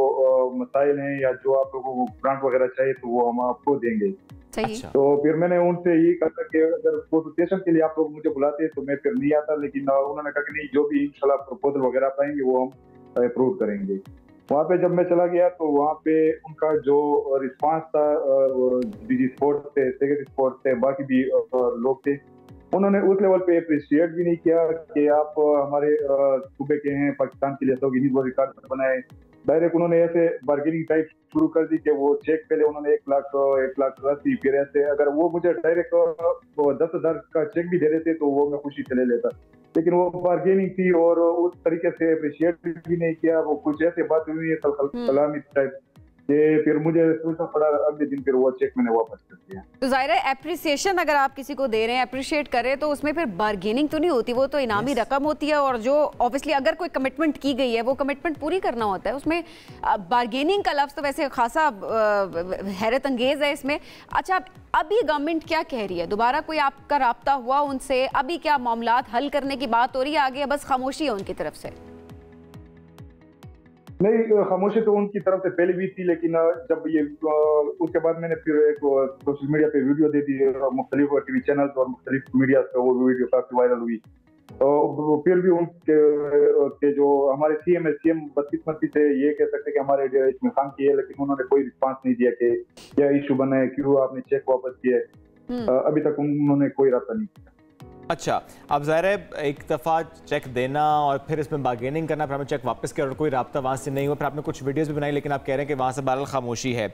मसाइल हैं या जो आप लोगों को ग्रांट वगैरह चाहिए तो वो हम आपको देंगे। अच्छा। तो फिर मैंने उनसे ये कहा कि अगर कंसल्टेशन के लिए आप लोग मुझे बुलाते तो मैं फिर नहीं आता, लेकिन उन्होंने कहा कि नहीं, जो भी इंशाल्लाह प्रपोजल वगैरह पाएंगे वो हम अप्रूव करेंगे। वहाँ पे जब मैं चला गया तो वहाँ पे उनका जो रिस्पांस था, बीजी स्पोर्ट्स थे, सेक्रेटरी स्पोर्ट्स थे, बाकी भी लोग थे, उन्होंने उस लेवल पे अप्रिशिएट भी नहीं किया कि आप हमारे सूबे के हैं, पाकिस्तान के लिए 100 गिनीज वर्ल्ड रिकॉर्ड बनाए। डायरेक्ट उन्होंने ऐसे बार्गेनिंग टाइप शुरू कर दी कि वो चेक पहले उन्होंने 1,80,000, फिर ऐसे अगर वो मुझे डायरेक्ट 10,000 का चेक भी दे देते तो वो मैं खुशी से ले लेता, लेकिन वो बार्गेनिंग थी और उस तरीके से अप्रिशिएट भी नहीं किया। वो कुछ ऐसे बात हुई है कलामी टाइप कि फिर मुझे सोचना पड़ा, अगले दिन फिर वो चेक मैंने वापस कर दिया। तो जाहिर है एप्रिसिएशन अगर आप किसी को दे रहे हैं, अप्रिशिएट करें, तो उसमें फिर बार्गेनिंग तो नहीं होती, वो तो इनामी रकम होती है। और जो ऑब्वियसली अगर कोई कमिटमेंट की गई है वो कमिटमेंट पूरी करना होता है। उसमें बार्गेनिंग का लफ्ज़ तो वैसे खासा हैरत अंगेज है इसमें। अच्छा, अभी गवर्नमेंट क्या कह रही है? दोबारा कोई आपका राब्ता हुआ उनसे? अभी क्या मामलात हल करने की बात हो रही है आगे, बस खामोशी है उनकी तरफ से? नहीं, खामोशी तो उनकी तरफ से पहले भी थी, लेकिन जब ये उसके बाद मैंने फिर एक सोशल मीडिया पे वीडियो दे दी, मुख्तलिफ TV चैनल और मुख्तलिफ मीडिया पे वो वीडियो काफी वायरल हुई। फिर भी उनके जो हमारे सीएम है, सीएम बदकिस्मती से ये कह सकते हैं कि हमारे इसमें काम की है, लेकिन उन्होंने कोई रिस्पांस नहीं दिया कि क्या इशू बना है, क्यों आपने चेक वापस किया है। अभी तक उन्होंने कोई रास्ता नहीं किया। अच्छा, अब ज़ाहिर है एक दफ़ा चेक देना और फिर इसमें बार्गेनिंग करना, फिर हमें चेक वापस किया और कोई राब्ता वहाँ से नहीं हुआ, फिर आपने कुछ वीडियोस भी बनाई, लेकिन आप कह रहे हैं कि वहाँ से बहरहाल खामोशी है।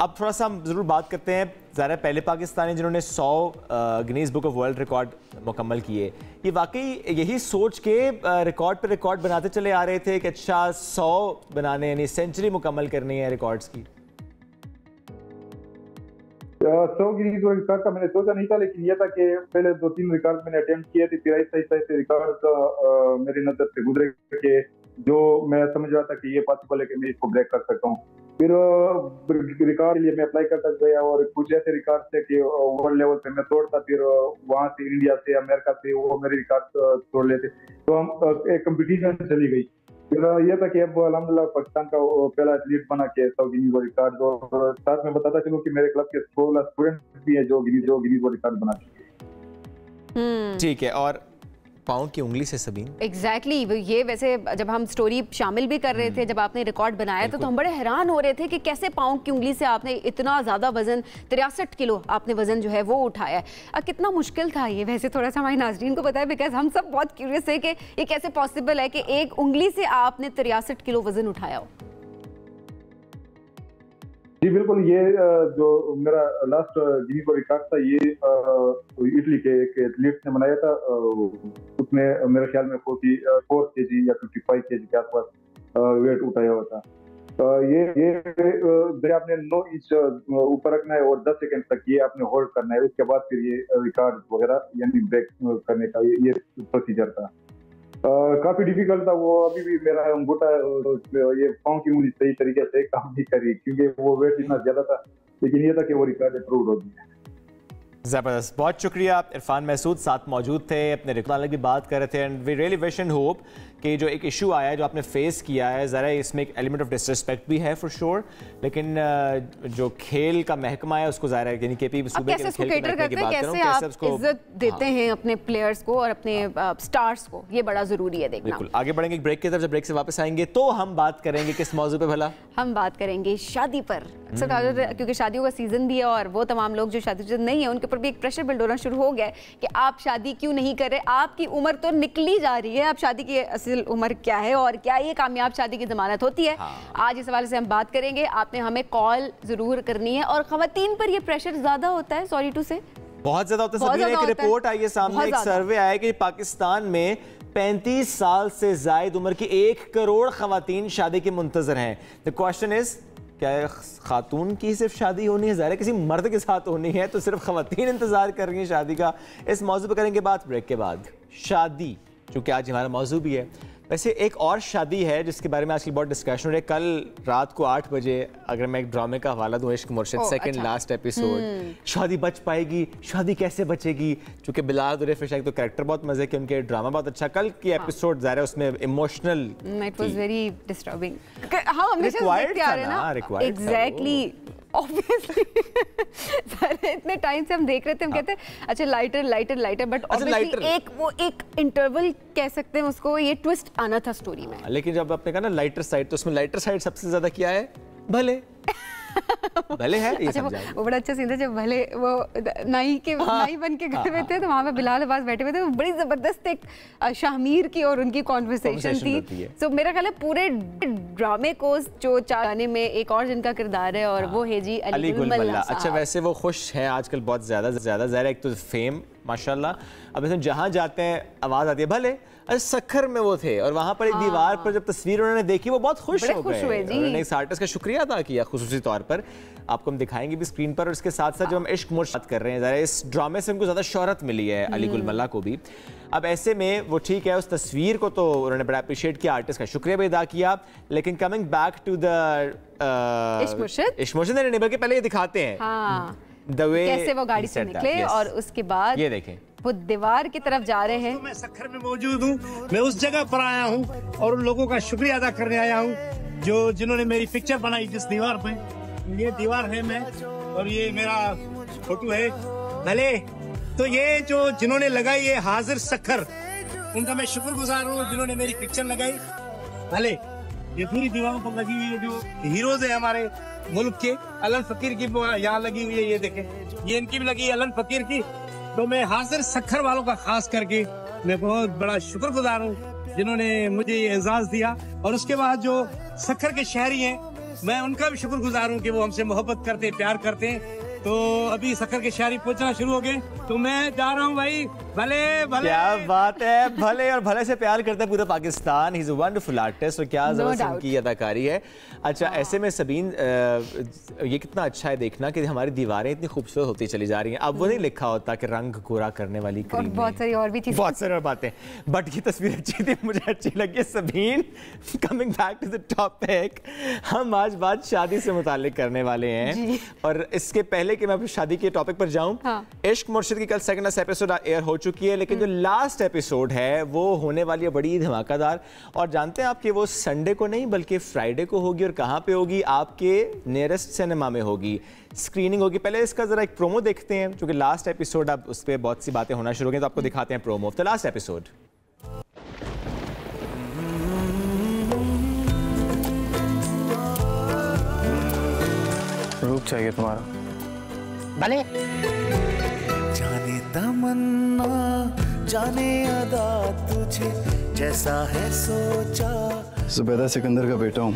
अब थोड़ा सा हम ज़रूर बात करते हैं, ज़ाहिर है पहले पाकिस्तानी जिन्होंने 100 Guinness book of world record मुकम्मल किए, ये वाकई यही सोच के रिकॉर्ड पर रिकॉर्ड बनाते चले आ रहे थे कि अच्छा 100 बनाने यानी सेंचुरी मुकम्मल करनी है रिकॉर्ड्स की? 100 गिनीज वर्ल्ड रिकॉर्ड का मैंने सोचा नहीं था, लेकिन यह था कि पहले 2-3 रिकॉर्ड मैंने अटेम्प्ट किए थे, फिर ऐसे रिकॉर्ड मेरी नजर से गुजरे के जो मैं समझ रहा था कि ये पॉसिबल है कि मैं इसको ब्रेक कर सकता हूँ। फिर रिकॉर्ड के लिए मैं अप्लाई करता गया और कुछ ऐसे रिकॉर्ड थे कि वर्ल्ड लेवल पे मैं तोड़ता, फिर वहाँ से इंडिया से अमेरिका से वो मेरे रिकॉर्ड तोड़ लेते, तो हम एक कंपटीशन चली गई। फिर यह था कि अब अल्हम्दुलिल्लाह पाकिस्तान का पहला एथलीट बना के 100 गिनीज वर्ल्ड रिकॉर्ड, और साथ में बताता चलूं कि मेरे क्लब के 16 स्टूडेंट भी है जो गिनीज वर्ल्ड रिकॉर्ड बना चुके। ठीक है, और पाँव की उंगली से सबीन एग्जैक्टली ये वैसे जब हम स्टोरी शामिल भी कर रहे थे, जब आपने रिकॉर्ड बनाया था तो हम बड़े हैरान हो रहे थे कि कैसे पाँव की उंगली से आपने इतना ज़्यादा वजन 63 किलो आपने वजन जो है वो उठाया है। कितना मुश्किल था ये, वैसे थोड़ा सा हमारे नाज़रीन को बताया, बिकॉज हम सब बहुत क्यूरियस है कि ये कैसे पॉसिबल है कि एक उंगली से आपने 63 किलो वजन उठाया हो। जी बिल्कुल, ये जो मेरा लास्ट गिनीज वर्ल्ड रिकॉर्ड था ये इटली के एक एथलीट ने बनाया था, उसने मेरे ख्याल में 44 केजी या 55 केजी के आसपास वेट उठाया हुआ था। ये आपने 9 इंच ऊपर रखना है और 10 सेकंड तक ये आपने होल्ड करना है, उसके बाद फिर ये रिकॉर्ड वगैरह यानी ब्रेक करने का ये प्रोसीजर था। काफी डिफिकल्ट था वो, अभी भी मेरा अंगूठा ये पाँव की उंगली सही तरीके से काम नहीं करी क्योंकि वो वेट इतना ज्यादा था, लेकिन ये था कि वो रिकॉर्ड अप्रूव हो गया। ज़बरदस्त, बहुत शुक्रिया। इरफान महसूद साथ मौजूद थे, अपने रिकॉर्ड की बात कर रहे थे, and we really wish and hope कि जो एक इशू आया है जो आपने फेस किया है, ज़रा इसमें एक एलिमेंट ऑफ डिसरिस्पेक्ट भी है फॉर श्योर, लेकिन जो खेल का महकमा है उसको ज़ाहिर है यानी केपी सूबे के खेल के महकमे की बात करूं, कैसे आप इज्जत देते हैं अपने प्लेयर्स को और अपने स्टार्स को, ये बड़ा ज़रूरी है देखना। बिल्कुल, आगे बढ़ेंगे एक ब्रेक की तरफ, जब ब्रेक से वापस आएंगे तो हम बात करेंगे किस मौजू पे भला? हम बात करेंगे शादी पर, क्योंकि शादियों का सीजन भी है और वो तमाम लोग जो शादीशुदा नहीं है उनके ऊपर भी एक प्रेशर बिल्ड होना शुरू हो गया है कि आप शादी क्यों नहीं कर रहे, आपकी उम्र तो निकली जा रही है, आप शादी की असल उम्र क्या है और क्या ये कामयाब शादी की जमानत होती है। आज इस हवाले से हम बात करेंगे। आपने हमें कॉल जरूर करनी है, और खवातीन पर ये प्रेशर ज्यादा होता है, सॉरी टू से बहुत ज्यादा होता है। एक रिपोर्ट आई है सामने, एक सर्वे आया कि पाकिस्तान में 35 साल से ज्यादा उम्र की 1 करोड़ खवातीन शादी के मुंतजर हैं। द क्वेश्चन इज, क्या खातून की सिर्फ शादी होनी है? ज़ाहिर है किसी मर्द के साथ होनी है, तो सिर्फ खवातीन इंतजार कर रही हैं शादी का। इस मौजू पर करेंगे बात ब्रेक के बाद। शादी चूँकि आज हमारा मौजू भी है, वैसे एक और शादी है जिसके बारे में आज की बहुत डिस्कशन हो रही है। कल रात को 8 बजे, अगर मैं एक ड्रामे का हवाला दूं, इश्क मुर्शिद सेकंड लास्ट एपिसोड, शादी बच पाएगी, शादी कैसे बचेगी? चूंकि बिलाल दुरेफिशाई तो कैरेक्टर बहुत मजे के, उनके ड्रामा बहुत अच्छा। कल की एपिसोड ज़ाहिर है उसमें emotional, it was very disturbing. हाँ, हमेशा देखते आ रहे हैं ना, एग्जैक्टली, ऑब्वियसली इतने टाइम से हम देख रहे थे, हम कहते हैं अच्छा lighter lighter lighter, but obviously एक इंटरवल कह सकते हैं उसको, ये ट्विस्ट आना था स्टोरी में। लेकिन जब आपने कहा ना लाइटर साइड, तो उसमें लाइटर साइड सबसे ज्यादा क्या है? भले भले है ये। अच्छा, वो बड़ा अच्छा सीन था जब भले वो नाई बन के घर में थे, तो वहाँ पे बिलाल अब्बास बैठे हुए थे, वो बड़ी जबरदस्त एक शाहमीर की और उनकी कॉन्वर्सेशन थी। तो मेरा ख्याल है पूरे ड्रामे को जो चाहने में एक और जिनका किरदार है, और वो है जी अली गुल मल्ला। अच्छा, वैसे वो खुश है आजकल बहुत ज्यादा ज़ाहिर है, एक तो फेम माशाल्लाह, अब इसमें जहाँ जाते हैं आवाज आती है भले। सखर में वो थे और वहाँ पर एक दीवार पर जब तस्वीर उन्होंने देखी वो बहुत खुश हो गए। उन्होंने इस आर्टिस्ट का शुक्रिया अदा किया खुसूसी तौर पर, आपको हम दिखाएंगे भी स्क्रीन पर। और इसके साथ साथ जो हम इश्क मुर्शिद कर रहे हैं, ज़रा इस ड्रामे से उनको ज़्यादा शोहरत मिली है अली गुल मल्ला को भी। अब ऐसे में वो ठीक है, उस तस्वीर को तो उन्होंने बड़ा अप्रिशिएट किया, आर्टिस्ट का शुक्रिया भी अदा किया, लेकिन कमिंग बैक टू द इश्क मुर्शिद ने बल्कि पहले ये दिखाते हैं कैसे वो गाड़ी से निकले और उसके बाद ये देखें वो दीवार की तरफ जा रहे हैं। मैं सखर में मौजूद हूँ, मैं उस जगह पर आया हूँ और उन लोगों का शुक्रिया अदा करने आया हूँ जिन्होंने मेरी पिक्चर बनाई जिस दीवार पे। ये दीवार है मैं, और ये मेरा फोटो है भले। तो ये जो जिन्होंने लगाई है हाजिर सखर, उनका मैं शुक्रगुजार हूँ जिन्होंने मेरी पिक्चर लगाई। भले ये पूरी दीवारों पर लगी हुई है, जो हीरोज है हमारे मुल्क के, अलन फकीर की यहाँ लगी हुई है, ये देखें, ये इनकी भी लगी है अलन फकीर की। तो मैं हाजिर सक्खर वालों का खास करके मैं बहुत बड़ा शुक्रगुजार हूँ जिन्होंने मुझे ये एजाज दिया। और उसके बाद जो सक्खर के शहरी हैं, मैं उनका भी शुक्रगुजार हूँ कि वो हमसे मोहब्बत करते हैं, प्यार करते हैं। तो अभी सक्खर के शहरी पहुंचना शुरू हो गए, तो मैं जा रहा हूँ भाई। भले भले, क्या बात है, भले और भले से प्यार करता है पूरा Pakistan. He is a wonderful artist और क्या जबरदस्त उनकी अदाकारी है। अच्छा, ऐसे में सबीन, ये कितना अच्छा है देखना कि हमारी दीवारें इतनी खूबसूरत होती चली जा रही हैं। अब वो नहीं लिखा होता कि रंग गोरा करने वाली क्रीम, बहुत सारी और भी चीजें, बहुत सारी और बातें, बट ये तस्वीर अच्छी थी, मुझे अच्छी लगी। Sabeen, coming back to the topic, हम आज बात शादी से मुताल्लिक करने वाले हैं। और इसके पहले कि मैं शादी के टॉपिक पर जाऊं, इश्क मुर्शिद की कल सेकंड एपिसोड एयर हो चुकी है, लेकिन जो लास्ट एपिसोड है वो होने वाली है बड़ी धमाकेदार। और जानते हैं आप कि वो संडे को नहीं बल्कि फ्राइडे को होगी। और कहां पे होगी? आपके नियरेस्ट सिनेमा में होगी, स्क्रीनिंग होगी। पहले इसका जरा एक प्रोमो देखते हैं, क्योंकि लास्ट एपिसोड अब उस पर बहुत सी बातें होना शुरू हो गई, तो आपको दिखाते हैं promo of the last episode. रूप चाहिए तुम्हारा, भले जाने तमन्ना जाने अदा तुझे जैसा है सोचा। जुबैदा सिकंदर का बेटा हूँ,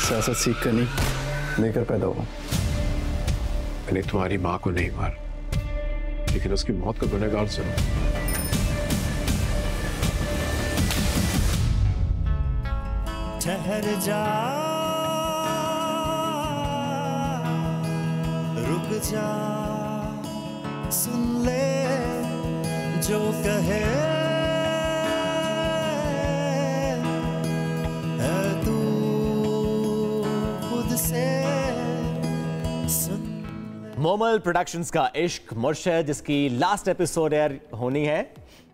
सियासत सीख कर नहीं लेकर पैदा हुआ। मैंने तुम्हारी माँ को नहीं मारा, लेकिन उसकी मौत का गुनहगार सुनो। ठहर जा, रुक जा, सुन ले जो कहे तू खुद से सुन। मोमल प्रोडक्शंस का इश्क मुर्शिद, जिसकी लास्ट एपिसोड एयर होनी है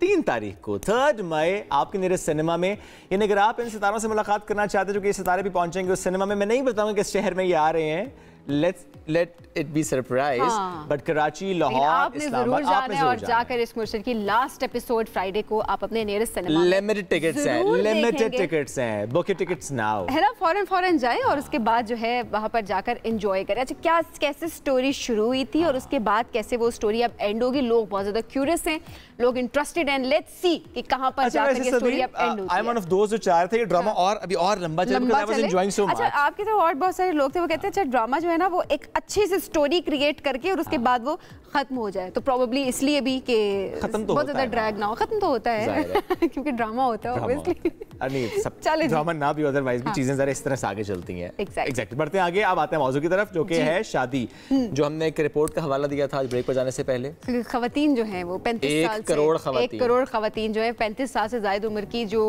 3 तारीख को, 3 मई, आपके नियरेस्ट सिनेमा में। यानी अगर आप इन सितारों से मुलाकात करना चाहते हो, जो कि ये सितारे भी पहुंचेंगे उस सिनेमा में, मैं नहीं बताऊंगा किस शहर में ये आ रहे हैं, let it be surprise, but Karachi, Lahore, Islamabad, आपने जरूर और जाकर इस मुर्शिद की लास्ट एपिसोड फ्राइडे को आप अपने नियरेस्ट सिनेमा, लिमिटेड टिकट्स हैं, लिमिटेड टिकट्स हैं, बुक योर टिकट्स नाउ, है ना। फौरन जाएं और उसके बाद जो है वहां पर जाकर एंजॉय करें। अच्छा, क्या कैसे स्टोरी शुरू हुई थी और उसके बाद कैसे वो स्टोरी अब एंड होगी? लोग बहुत ज्यादा क्यूरियस हैं, लोग इंटरेस्टेड हैं, लेट्स सी कि कहां पर जाकर ये स्टोरी अब एंड होती है। I am one of those जो चाह रहे थे कि ड्रामा और अभी और लंबा चले, because I was enjoying so much. अच्छा, आपके तो और बहुत सारे लोग थे, वो कहते हैं अच्छा ड्रामा जो है ना वो एक अच्छी सी स्टोरी क्रिएट करके और उसके बाद वो खत्म हो जाए, तो प्रोबेबली इसलिए भी कि खत्म तो बहुत ज्यादा ड्रैग ना हो। खत्म तो होता है क्योंकि ड्रामा होता है ऑब्वियसली। नहीं, सब ड्रामा ना भी, अदरवाइज भी चीजें जरा इस तरह से आगे चलती हैं। एग्जैक्टली। बढ़ते हैं आगे, अब आते हैं मौजू की तरफ, जो कि है शादी, जो हमने एक रिपोर्ट का हवाला दिया था आज ब्रेक पर जाने से पहले। खवातीन जो हैं वो 35 साल 1 करोड़ खवातीन, 1 करोड़ खवातीन जो है 35 साल से ज्यादा उम्र की जो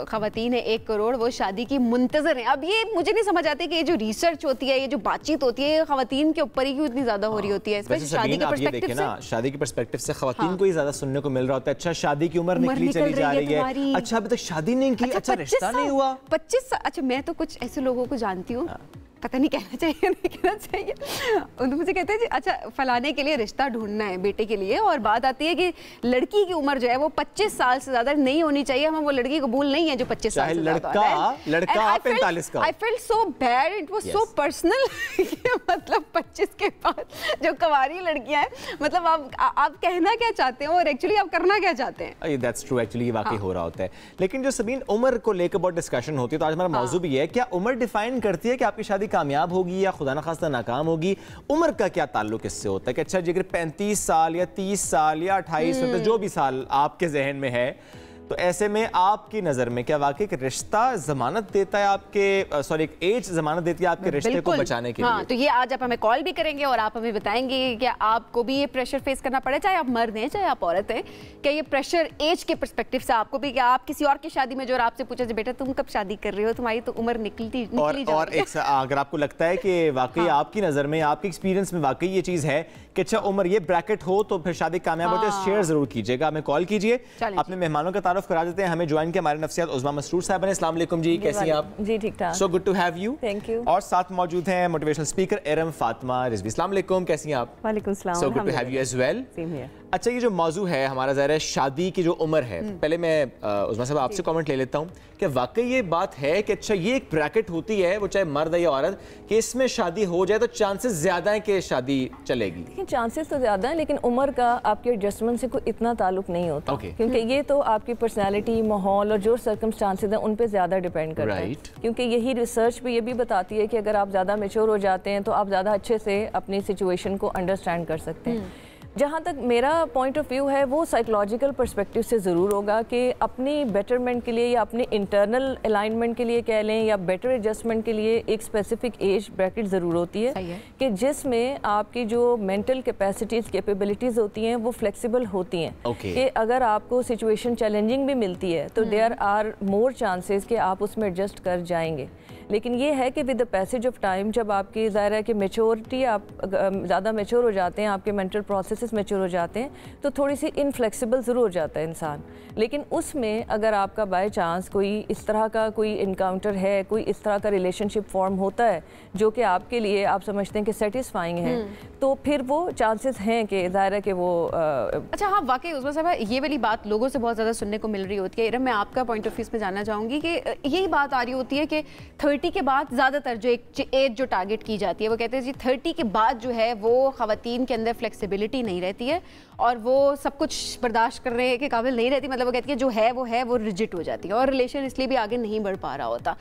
खवातीन है 1 करोड़, वो शादी की मुंतजर हैं। अब ये मुझे नहीं समझ आती कि ये जो रिसर्च होती है, ये जो बातचीत होती है, ये खवातीन के ऊपर ही क्यों इतनी ज्यादा हो रही होती है? शादी के पर्सपेक्टिव से, शादी के पर्सपेक्टिव से खवातीन को ही ज्यादा सुनने को मिल रहा होता है। अच्छा, शादी की उम्र निकली चली जा रही है, अच्छा अभी तक शादी नहीं की, अच्छा रिश्ता नहीं हुआ 25। अच्छा, मैं तो कुछ ऐसे लोगों को जानती हूँ, पता नहीं कहना चाहिए नहीं कहना चाहिए, उनको मुझे कहते हैं जी अच्छा फलाने के लिए रिश्ता ढूंढना है बेटे के लिए, और बात आती है कि लड़की की उम्र जो है वो 25 साल से ज्यादा नहीं होनी चाहिए, हम वो लड़की कबूल नहीं है जो 25 साल से लड़का 45 का। I felt so bad, it was so personal. मतलब 25 के बाद जो कुंवारी लड़कियां हैं, मतलब आप कहना क्या चाहते हो और एक्चुअली आप करना क्या चाहते हैं? दैट्स ट्रू, एक्चुअली वाकई हो रहा होता है। लेकिन जो सबीन उम्र को लेकर बहुत डिस्कशन होती है, तो आज हमारा मौजू भी है, क्या उम्र डिफाइन करती है कि आपकी शादी कामयाब होगी या खुदा न खास्ता नाकाम होगी? उम्र का क्या ताल्लुक इससे होता है कि अच्छा अगर 35 साल या 30 साल या 28 मतलब जो भी साल आपके जहन में है, तो ऐसे में आपकी नजर में क्या वाकई एक रिश्ता जमानत देता है आपके, सॉरी एक एज जमानत देती है आपके रिश्ते को बचाने के लिए? तो ये आज आप हमें कॉल भी करेंगे और आप हमें बताएंगे कि आपको भी ये प्रेशर फेस करना पड़े, चाहे आप मर्द हैं चाहे आप औरत हैं, क्या ये प्रेशर एज के पर्सपेक्टिव से आपको भी, क्या आप किसी और की शादी में जो आपसे पूछा बेटा तुम कब शादी कर रहे हो, तुम्हारी तो उम्र निकली और अगर आपको लगता है कि वाकई आपकी नजर में, आपके एक्सपीरियंस में वाकई ये चीज है कि अच्छा उम्र ये ब्रैकेट हो तो फिर शादी कामयाब होती है, शेयर जरूर कीजिएगा, हमें कॉल कीजिए। अपने मेहमानों का तारुफ करा देते हैं, हमें ज्वाइन किया हमारे नफ्सियात उज़्मा मसरूर साहब ने। अस्सलाम वालेकुम जी, कैसी हैं आप? जी ठीक ठाक, so good to have you. Thank you. और साथ मौजूद हैं मोटिवेशनल स्पीकर एरम फातिमा रिजवी। अस्सलाम वालेकुम, कैसी हैं आप? वालेकुम सलाम, so good to have you as well. अच्छा, ये जो मौजू है हमारा ज़रा शादी की जो उम्र है, पहले मैं उस्मान साहब आपसे कमेंट ले लेता हूँ कि वाकई ये बात है कि अच्छा ये एक ब्रैकेट होती है, वो चाहे मर्द है या औरत, कि इसमें शादी हो जाए तो चांसेस ज़्यादा है कि शादी चलेगी? चांसेस तो ज़्यादा है, लेकिन उम्र का आपके एडजस्टमेंट से कोई इतना ताल्लुक नहीं होता, क्योंकि ये तो आपकी पर्सनैलिटी, माहौल और जो सर्कमस्टांसेस हैं उन पर ज़्यादा डिपेंड करता है। क्योंकि यही रिसर्च भी ये भी बताती है कि अगर आप ज़्यादा मैच्योर हो जाते हैं तो आप ज़्यादा अच्छे से अपनी सिचुएशन को अंडरस्टैंड कर सकते हैं। जहाँ तक मेरा पॉइंट ऑफ व्यू है वो साइकोलॉजिकल पर्सपेक्टिव से ज़रूर होगा कि अपनी बेटरमेंट के लिए या अपने इंटरनल अलाइनमेंट के लिए कह लें या बेटर एडजस्टमेंट के लिए एक स्पेसिफिक एज ब्रैकेट ज़रूर होती है कि जिसमें आपकी जो मेंटल कैपेसिटीज़, कैपेबिलिटीज़ होती हैं वो फ्लेक्सिबल होती हैं कि अगर आपको सिचुएशन चैलेंजिंग भी मिलती है तो देयर आर मोर चांसेस कि आप उसमें एडजस्ट कर जाएंगे। लेकिन ये है कि with the passage of time जब आपकी ज़ाहिर है कि मेच्योरिटी, आप ज़्यादा मेच्योर हो जाते हैं, आपके मेंटल प्रोसेसेस मेच्योर हो जाते हैं, तो थोड़ी सी इनफ्लेक्सिबल ज़रूर हो जाता है इंसान। लेकिन उसमें अगर आपका बाय चांस कोई इस तरह का कोई इनकाउंटर है, कोई इस तरह का रिलेशनशिप फॉर्म होता है जो कि आपके लिए आप समझते हैं कि सेटिस्फाइंग है, तो फिर वो चांसेस हैं कि ज़ाहिर है कि वो अच्छा हाँ, वाकई उस्मान साहब ये वाली बात लोगों से बहुत ज़्यादा सुनने को मिल रही होती है। मैं आपका पॉइंट ऑफ व्यू में जानना चाहूँगी कि यही बात आ रही होती है कि 30 के बाद ज़्यादातर जो एक एज जो टारगेट की जाती है, वो कहते हैं जी 30 के बाद जो है वो ख़वातीन के अंदर फ्लेक्सिबिलिटी नहीं रहती है और वो सब कुछ बर्दाश्त करने के काबिल नहीं रहती। मतलब वो कहती है जो है वो रिजिड हो जाती है और रिलेशन इसलिए भी आगे नहीं बढ़ पा रहा होता।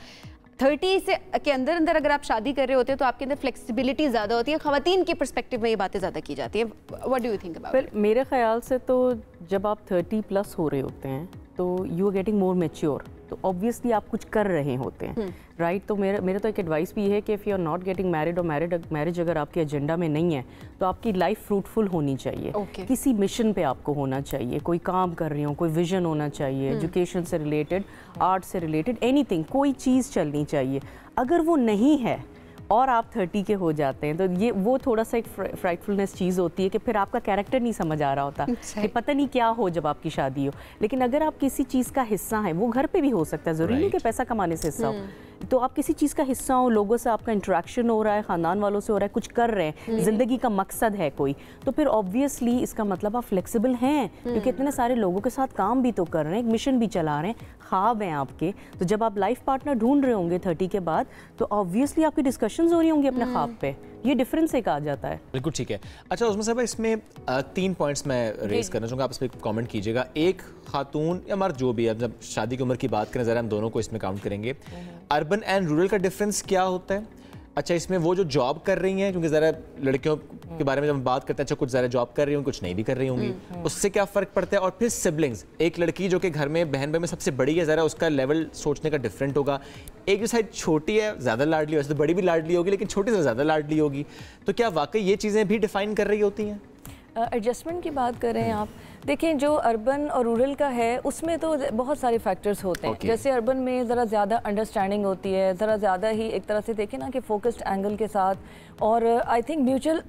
30 से के अंदर अगर आप शादी कर रहे होते हैं तो आपके अंदर फ्लेक्सिबिलिटी ज़्यादा होती है, ख़वातीन के पर्सपेक्टिव में ये बातें ज़्यादा की जाती है। What do you think about it? मेरे ख्याल से तो जब आप 30+ हो रहे होते हैं तो you are getting more mature, तो ऑब्वियसली आप कुछ कर रहे होते हैं, राइट? तो मेरा तो एक एडवाइस भी है कि if you are not getting married और मैरिज अगर आपके एजेंडा में नहीं है तो आपकी लाइफ फ्रूटफुल होनी चाहिए। किसी मिशन पे आपको होना चाहिए, कोई काम कर रही हो, कोई विजन होना चाहिए, एजुकेशन से रिलेटेड, आर्ट से रिलेटेड, एनीथिंग, कोई चीज़ चलनी चाहिए। अगर वो नहीं है और आप 30 के हो जाते हैं तो ये वो थोड़ा सा एक फ्राइटफुलनेस चीज़ होती है कि फिर आपका कैरेक्टर नहीं समझ आ रहा होता कि पता नहीं क्या हो जब आपकी शादी हो। लेकिन अगर आप किसी चीज़ का हिस्सा हैं, वो घर पे भी हो सकता है, ज़रूरी नहीं कि पैसा कमाने से हिस्सा हो, तो आप किसी चीज़ का हिस्सा हो, लोगों से आपका इंटरेक्शन हो रहा है, ख़ानदान वालों से हो रहा है, कुछ कर रहे हैं, ज़िंदगी का मकसद है कोई, तो फिर ऑब्वियसली इसका मतलब आप फ्लेक्सिबल हैं, क्योंकि इतने सारे लोगों के साथ काम भी तो कर रहे हैं, एक मिशन भी चला रहे हैं, ख्वाब हैं आपके। तो जब आप लाइफ पार्टनर ढूंढ रहे होंगे 30 के बाद तो ऑब्वियसली आपकी डिस्कशंस हो रही होंगी अपने ख्वाब पे, ये डिफरेंस एक आ जाता है। बिल्कुल ठीक है। अच्छा उस्मान साहब, इसमें 3 पॉइंट्स मैं रेज करना चाहूँगा, आप इस पर कमेंट कीजिएगा। एक, खातून या मर्द जो भी है, जब शादी की उम्र की बात करें ज़रा हम दोनों को इसमें काउंट करेंगे, अर्बन एंड रूरल का डिफरेंस क्या होता है? अच्छा इसमें वो जो जॉब कर रही हैं, क्योंकि ज़रा लड़कियों के बारे में जब हम बात करते हैं, अच्छा कुछ ज़रा जॉब कर रही होंगी, कुछ नहीं भी कर रही होंगी, उससे क्या फ़र्क पड़ता है? और फिर सिबलिंग्स, एक लड़की जो कि घर में बहन भाई में सबसे बड़ी है, ज़रा उसका लेवल सोचने का डिफरेंट होगा। एक जो साइड छोटी है ज़्यादा लाडली, वैसे तो बड़ी भी लाडली होगी लेकिन छोटी से ज़्यादा लाडली होगी, तो क्या वाकई ये चीज़ें भी डिफाइन कर रही होती हैं? एडजस्टमेंट की बात कर रहे हैं आप, देखें जो अर्बन और रूरल का है उसमें तो बहुत सारे फैक्टर्स होते हैं। जैसे अर्बन में ज़रा ज़्यादा अंडरस्टैंडिंग होती है, ज़रा ज़्यादा ही एक तरह से देखें ना कि फोकस्ड एंगल के साथ, और आई थिंक म्यूचुअल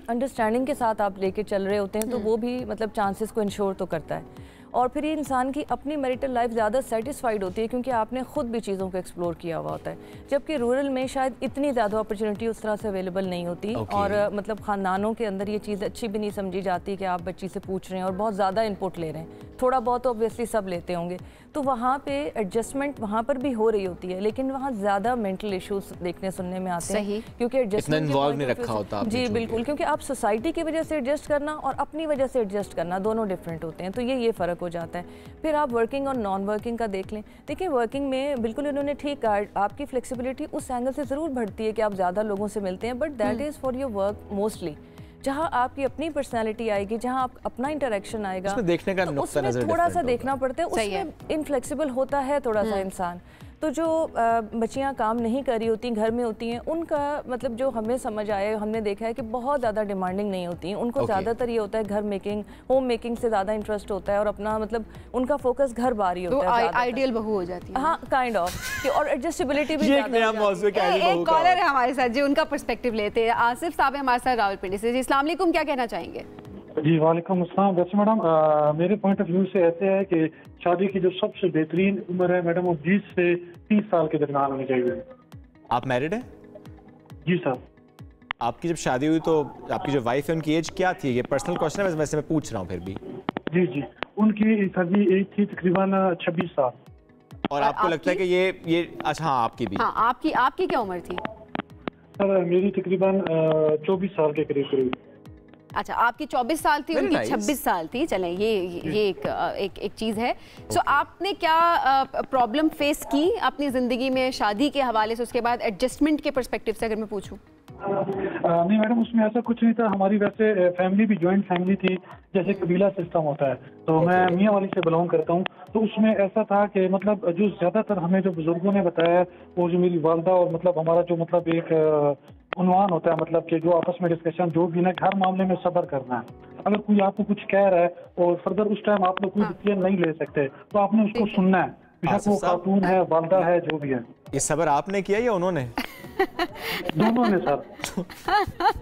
अंडरस्टैंडिंग के साथ आप लेके चल रहे होते हैं, तो वो भी मतलब चांसेस को इंश्योर तो करता है। और फिर ये इंसान की अपनी मैरिटल लाइफ ज़्यादा सेटिस्फाइड होती है क्योंकि आपने खुद भी चीज़ों को एक्सप्लोर किया हुआ होता है, जबकि रूरल में शायद इतनी ज़्यादा अपॉर्चुनिटी उस तरह से अवेलेबल नहीं होती। और मतलब ख़ानदानों के अंदर ये चीज़ अच्छी भी नहीं समझी जाती कि आप बच्ची से पूछ रहे हैं और बहुत ज़्यादा इनपुट ले रहे हैं, थोड़ा बहुत तो ऑब्वियसली सब लेते होंगे, तो वहाँ पे एडजस्टमेंट वहाँ पर भी हो रही होती है, लेकिन वहाँ ज़्यादा मेंटल इश्यूज देखने सुनने में आते हैं क्योंकि एडजस्टमेंट इन्वॉल्व नहीं रखा होता। जी बिल्कुल, क्योंकि आप सोसाइटी की वजह से एडजस्ट करना और अपनी वजह से एडजस्ट करना दोनों डिफरेंट होते हैं, तो ये फ़र्क हो जाता है। फिर आप वर्किंग और नॉन वर्किंग का देख लें, देखिए वर्किंग में बिल्कुल इन्होंने ठीक कहा, आपकी फ्लेक्सिबिलिटी उस एंगल से ज़रूर बढ़ती है कि आप ज़्यादा लोगों से मिलते हैं, but that is for your work mostly, जहाँ आपकी अपनी पर्सनालिटी आएगी, जहाँ आप अपना इंटरेक्शन आएगा, उसमें देखने का तो उसमें थोड़ा सा देखना पड़ता है, उसमें इनफ्लेक्सिबल होता है थोड़ा सा इंसान। तो जो बच्चियां काम नहीं कर रही होती, घर में होती हैं, उनका मतलब जो हमें समझ आया, हमने देखा है कि बहुत ज़्यादा डिमांडिंग नहीं होती हैं, उनको ज़्यादातर ये होता है घर मेकिंग, होम मेकिंग से ज़्यादा इंटरेस्ट होता है और अपना मतलब उनका फोकस घर बार ही होता है, आइडियल बहू हो जाती है। हाँ काइंड ऑफ, और एडजस्टेबिलिटी भी एक कॉलर है हमारे साथ जी, उनका पर्सपेक्टिव लेते हैं। आसिफ साहब है हमारे साथ रावलपिंडी से जी, अस्सलाम वालेकुम, क्या कहना चाहेंगे? जी वालेकुम अस्सलाम। वैसे मैडम मेरे पॉइंट ऑफ व्यू से ऐसे है कि शादी की जो सबसे बेहतरीन उम्र है मैडम वो 20 से 30 साल के दरमियान होनी चाहिए। आप मैरिड हैं? जी सर। आपकी जब शादी हुई तो आपकी जो वाइफ है उनकी एज क्या थी? ये पर्सनल क्वेश्चन है, वैसे मैं पूछ रहा हूँ फिर भी। जी जी, उनकी सर जी एज थी तकरीबन 26 साल। और आपको लगता है कि ये अच्छा, हाँ आपकी भी? हाँ, आपकी क्या उम्र थी? सर मेरी तकरीबन 24 साल के करीब करीब। अच्छा, आपकी 24 साल थी, उनकी 26 साल थी। चलें, ये एक चीज़ है। सो आपने क्या प्रॉब्लम फेस की अपनी ज़िंदगी में शादी के हवाले से, उसके बाद एडजस्टमेंट के पर्सपेक्टिव से अगर मैं पूछूं? नहीं मैडम, उसमें ऐसा कुछ नहीं था। हमारी वैसे फैमिली भी जॉइंट फैमिली थी, जैसे कबीला सिस्टम होता है। तो मैं मियाँ वाली से बिलोंग करता हूँ। तो उसमें ऐसा था कि मतलब जो ज़्यादातर हमें जो बुजुर्गों ने बताया, वो जो मेरी वालदा और मतलब हमारा जो मतलब एक उन्वान होता है, मतलब कि जो आपस में डिस्कशन जो भी ना, हर मामले में सब्र करना है। अगर कोई आपको कुछ कह रहा है और फर्दर उस टाइम आप लोग कोई डिसीजन नहीं ले सकते, तो आपने उसको सुनना है, बेशक वो खातून है, वालदा है, जो भी है। ये सब्र आपने किया या उन्होंने? दोनों ने सर।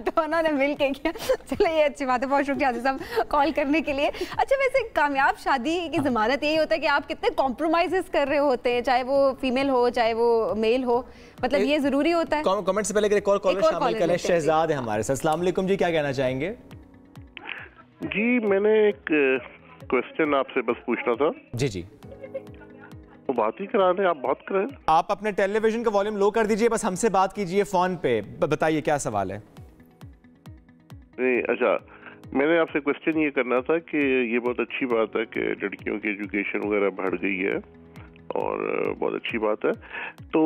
दोनों ने मिल के किया। चलो, ये अच्छी बात है। बहुत शुक्रिया आदिल साहब कॉल करने के लिए। अच्छा, वैसे कामयाब शादी की ज़मानत यही होता है कि आप कितने कॉम्प्रोमाइज़ कर रहे होते हैं, चाहे वो फीमेल हो चाहे वो मेल हो, मतलब ये ज़रूरी होता है। कमेंट से पहले कॉलर शामिल करें। शहजाद है हमारे साथ। अस्सलाम वालेकुम जी, क्या कहना चाहेंगे? जी, मैंने एक क्वेश्चन आपसे बस पूछना था। जी जी, वो बात ही करा रहे, आप बात करें। आप अपने टेलीविजन का वॉल्यूम लो कर दीजिए, बस हमसे बात कीजिए फोन पे। बताइए क्या सवाल है? नहीं, अच्छा, मैंने आपसे क्वेश्चन ये करना था कि ये बहुत अच्छी बात है कि लड़कियों की एजुकेशन वगैरह बढ़ गई है और बहुत अच्छी बात है। तो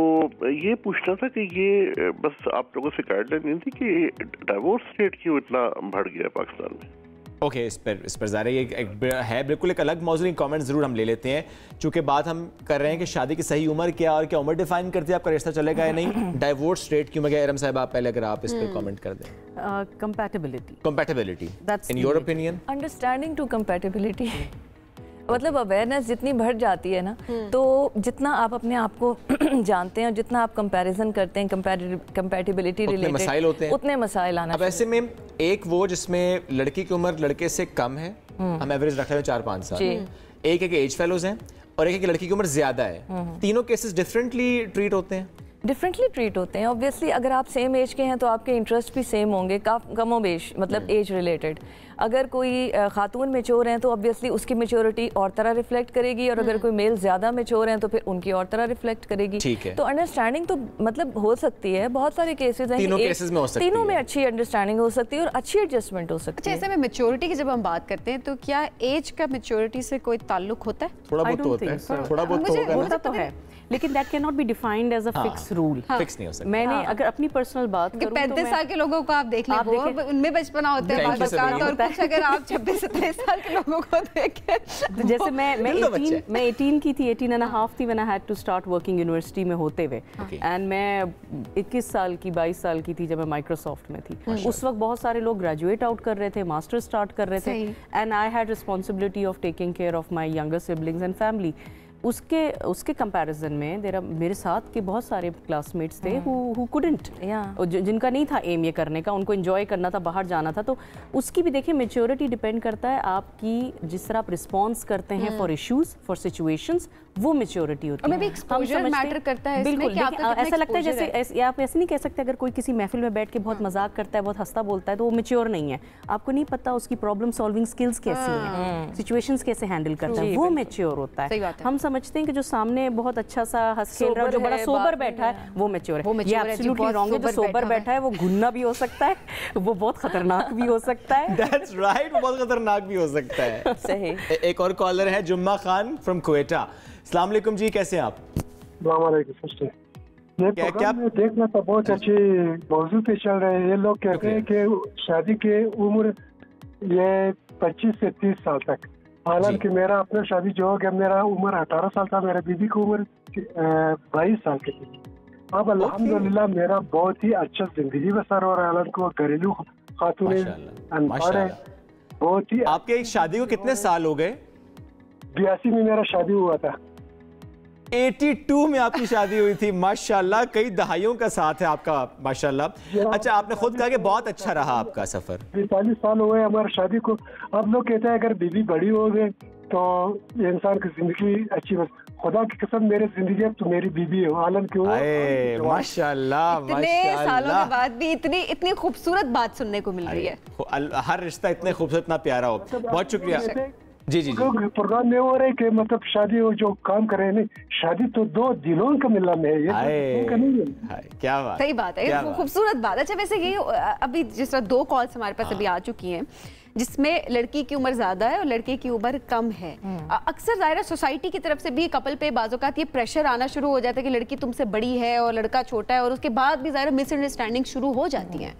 ये पूछना था कि ये बस आप लोगों से गाइडलाइन नहीं थी कि डाइवोर्स रेट क्यों इतना बढ़ गया है पाकिस्तान में? ओके, इस पर ज़ाहिर है बिल्कुल एक अलग मौजूद कमेंट ज़रूर हम ले लेते हैं, चूँकि बात हम कर रहे हैं कि शादी की सही उम्र क्या और क्या उम्र डिफाइन करती है आपका रिश्ता चलेगा या नहीं। डाइवोर्स रेट क्यों? मैं एरम साहब, आप पहले अगर आप इस पर कमेंट कर दें। Compatibility in your opinion? Understanding to compatibility, मतलब अवेयरनेस जितनी बढ़ जाती है ना, तो जितना आप अपने आप को जानते हैं और जितना आप कंपैरिजन करते हैं, कंपैटिबिलिटी रिलेटेड मसाइल होते हैं, उतने मसाइल आना। अब ऐसे में एक वो जिसमें लड़की की उम्र लड़के से कम है, हम एवरेज रख रहे हैं 4-5 साल, एक एज फेलोज हैं और एक लड़की की उम्र ज्यादा है, तीनों केसेस डिफरेंटली ट्रीट होते हैं। डिफरेंटली ट्रीट होते हैं। ऑब्वियसली अगर आप सेम एज के हैं तो आपके इंटरेस्ट भी सेम होंगे, कमो बेश, मतलब एज रिलेटेड। अगर कोई खातून मेच्योर हैं तो ऑब्वियसली उसकी मेच्योरिटी और तरह रिफ्लेक्ट करेगी, और अगर कोई मेल ज़्यादा मेच्योर हैं तो फिर उनकी और तरह रिफ्लेक्ट करेगी। तो अंडरस्टैंडिंग तो मतलब हो सकती है, बहुत सारे केसेस हैं, तीनों में अच्छी अंडरस्टैंडिंग हो सकती है और अच्छी एडजस्टमेंट हो सकती है। ऐसे में मेच्योरिटी की जब हम बात करते हैं तो क्या एज का मेच्योरिटी से कोई ताल्लुक होता है? थोड़ा बहुत होता है, थोड़ा बहुत तो है, लेकिन that can not be defined as a fix rule. Fix नहीं हो सकता। मैंने अगर अपनी पर्सनल बात करूं, 35 साल के लोगों को आप देख लें, वो उनमें बचपना होता है, और कुछ अगर आप 26-27 साल के लोगों को देखें, तो जैसे मैं 18 की थी, 18 एंड हाफ थी when I had to start working university में होते हुए, एंड मैं 21 साल की 22 साल की थी जब मैं माइक्रोसॉफ्ट में थी। उस वक्त बहुत सारे लोग ग्रेजुएट आउट कर रहे थे, मास्टर स्टार्ट कर रहे थे, and I had responsibility of taking care of my younger siblings and family. उसके कंपैरिजन में मेरे साथ के बहुत सारे क्लासमेट्स थे हु कुडंट, जिनका नहीं था एम ये करने का, उनको एंजॉय करना था, बाहर जाना था। तो उसकी भी देखिए मेच्योरिटी डिपेंड करता है आपकी, जिस तरह आप रिस्पॉन्स करते हैं फॉर इश्यूज, फॉर सिचुएशंस, वो मेच्योरिटी होती है। एक्सपोजर मैटर करता है इसमें, बिल्कुल। ऐसा लगता है जैसे आप ऐसे नहीं कह सकते अगर कोई किसी महफिल में बैठ के बहुत मजाक करता है, बहुत हंसता बोलता है, तो वो मेच्योर नहीं है। आपको नहीं पता उसकी प्रॉब्लम सॉल्विंग स्किल्स कैसी हैं, सिचुएशंस कैसे हैंडल करता है, वो मेच्योर होता है। हम समझते हैं कि जो सामने बहुत अच्छा सा हंस खेल रहा है, जो बड़ा सोबर बैठा है, वो मेच्योर है। ये एब्सोल्युटली रॉन्ग है। जो सोबर बैठा है वो गुन्ना भी हो सकता है, वो बहुत खतरनाक भी हो सकता है। दैट्स राइट, वो बहुत खतरनाक भी हो सकता है। सही। एक और कॉलर है जुम्मा खान फ्रॉम क्वेटा। अस्सलाम वालेकुम जी, कैसे हैं आप? क्या देखना तो बहुत अच्छे मौजू पे चल रहे हैं। ये लोग कहते हैं कि शादी की उम्र ये 25 से 30 साल तक, हालांकि मेरा अपना शादी जो हो गया, मेरा उम्र 18 साल था, मेरे बीवी की उम्र 22 साल की थी। अब अल्हम्दुलिल्लाह मेरा बहुत ही अच्छा जिंदगी बसर हो रहा है। हालांकि वो घरेलू खातून अनपढ़ है, बहुत ही। आपके शादी को कितने साल हो गए? 82 में मेरा शादी हुआ था। 82 में आपकी शादी हुई थी, माशाल्लाह, कई दहाइयों का साथ है आपका, माशाल्लाह। अच्छा, आपने खुद कहा कि बहुत अच्छा रहा आपका सफर। 45 साल हुए हमारी शादी को। अब लोग कहते हैं अगर बीवी बड़ी हो गई तो इंसान की जिंदगी अच्छी बस खुदा की कसम मेरी जिंदगी अब तो मेरी बीबी है आलम की वो माशाल्लाह इतने सालों के बाद भी इतनी खूबसूरत बात सुनने को मिल रही है। हर रिश्ता इतने खूबसूरत ना प्यारा हो। बहुत शुक्रिया। जी जी जी। प्रोग्राम में हो रहा है कि मतलब शादी हो जो काम कर रहे हैं नहीं, शादी तो दो दिलों का मिलन है, ये तो नहीं है। क्या बात, सही बात है, खूबसूरत बात। अच्छा वैसे ये अभी जिस तरह 2 कॉल्स हमारे पास अभी आ चुकी हैं जिसमें लड़की की उम्र ज्यादा है और लड़के की उम्र कम है। अक्सर ज़ाहिर सोसाइटी की तरफ से भी कपल पे बाज़-औक़ात ये प्रेशर आना शुरू हो जाता है कि लड़की तुमसे बड़ी है और लड़का छोटा है और उसके बाद भी ज़ाहिर मिसअंडरस्टैंडिंग शुरू हो जाती है।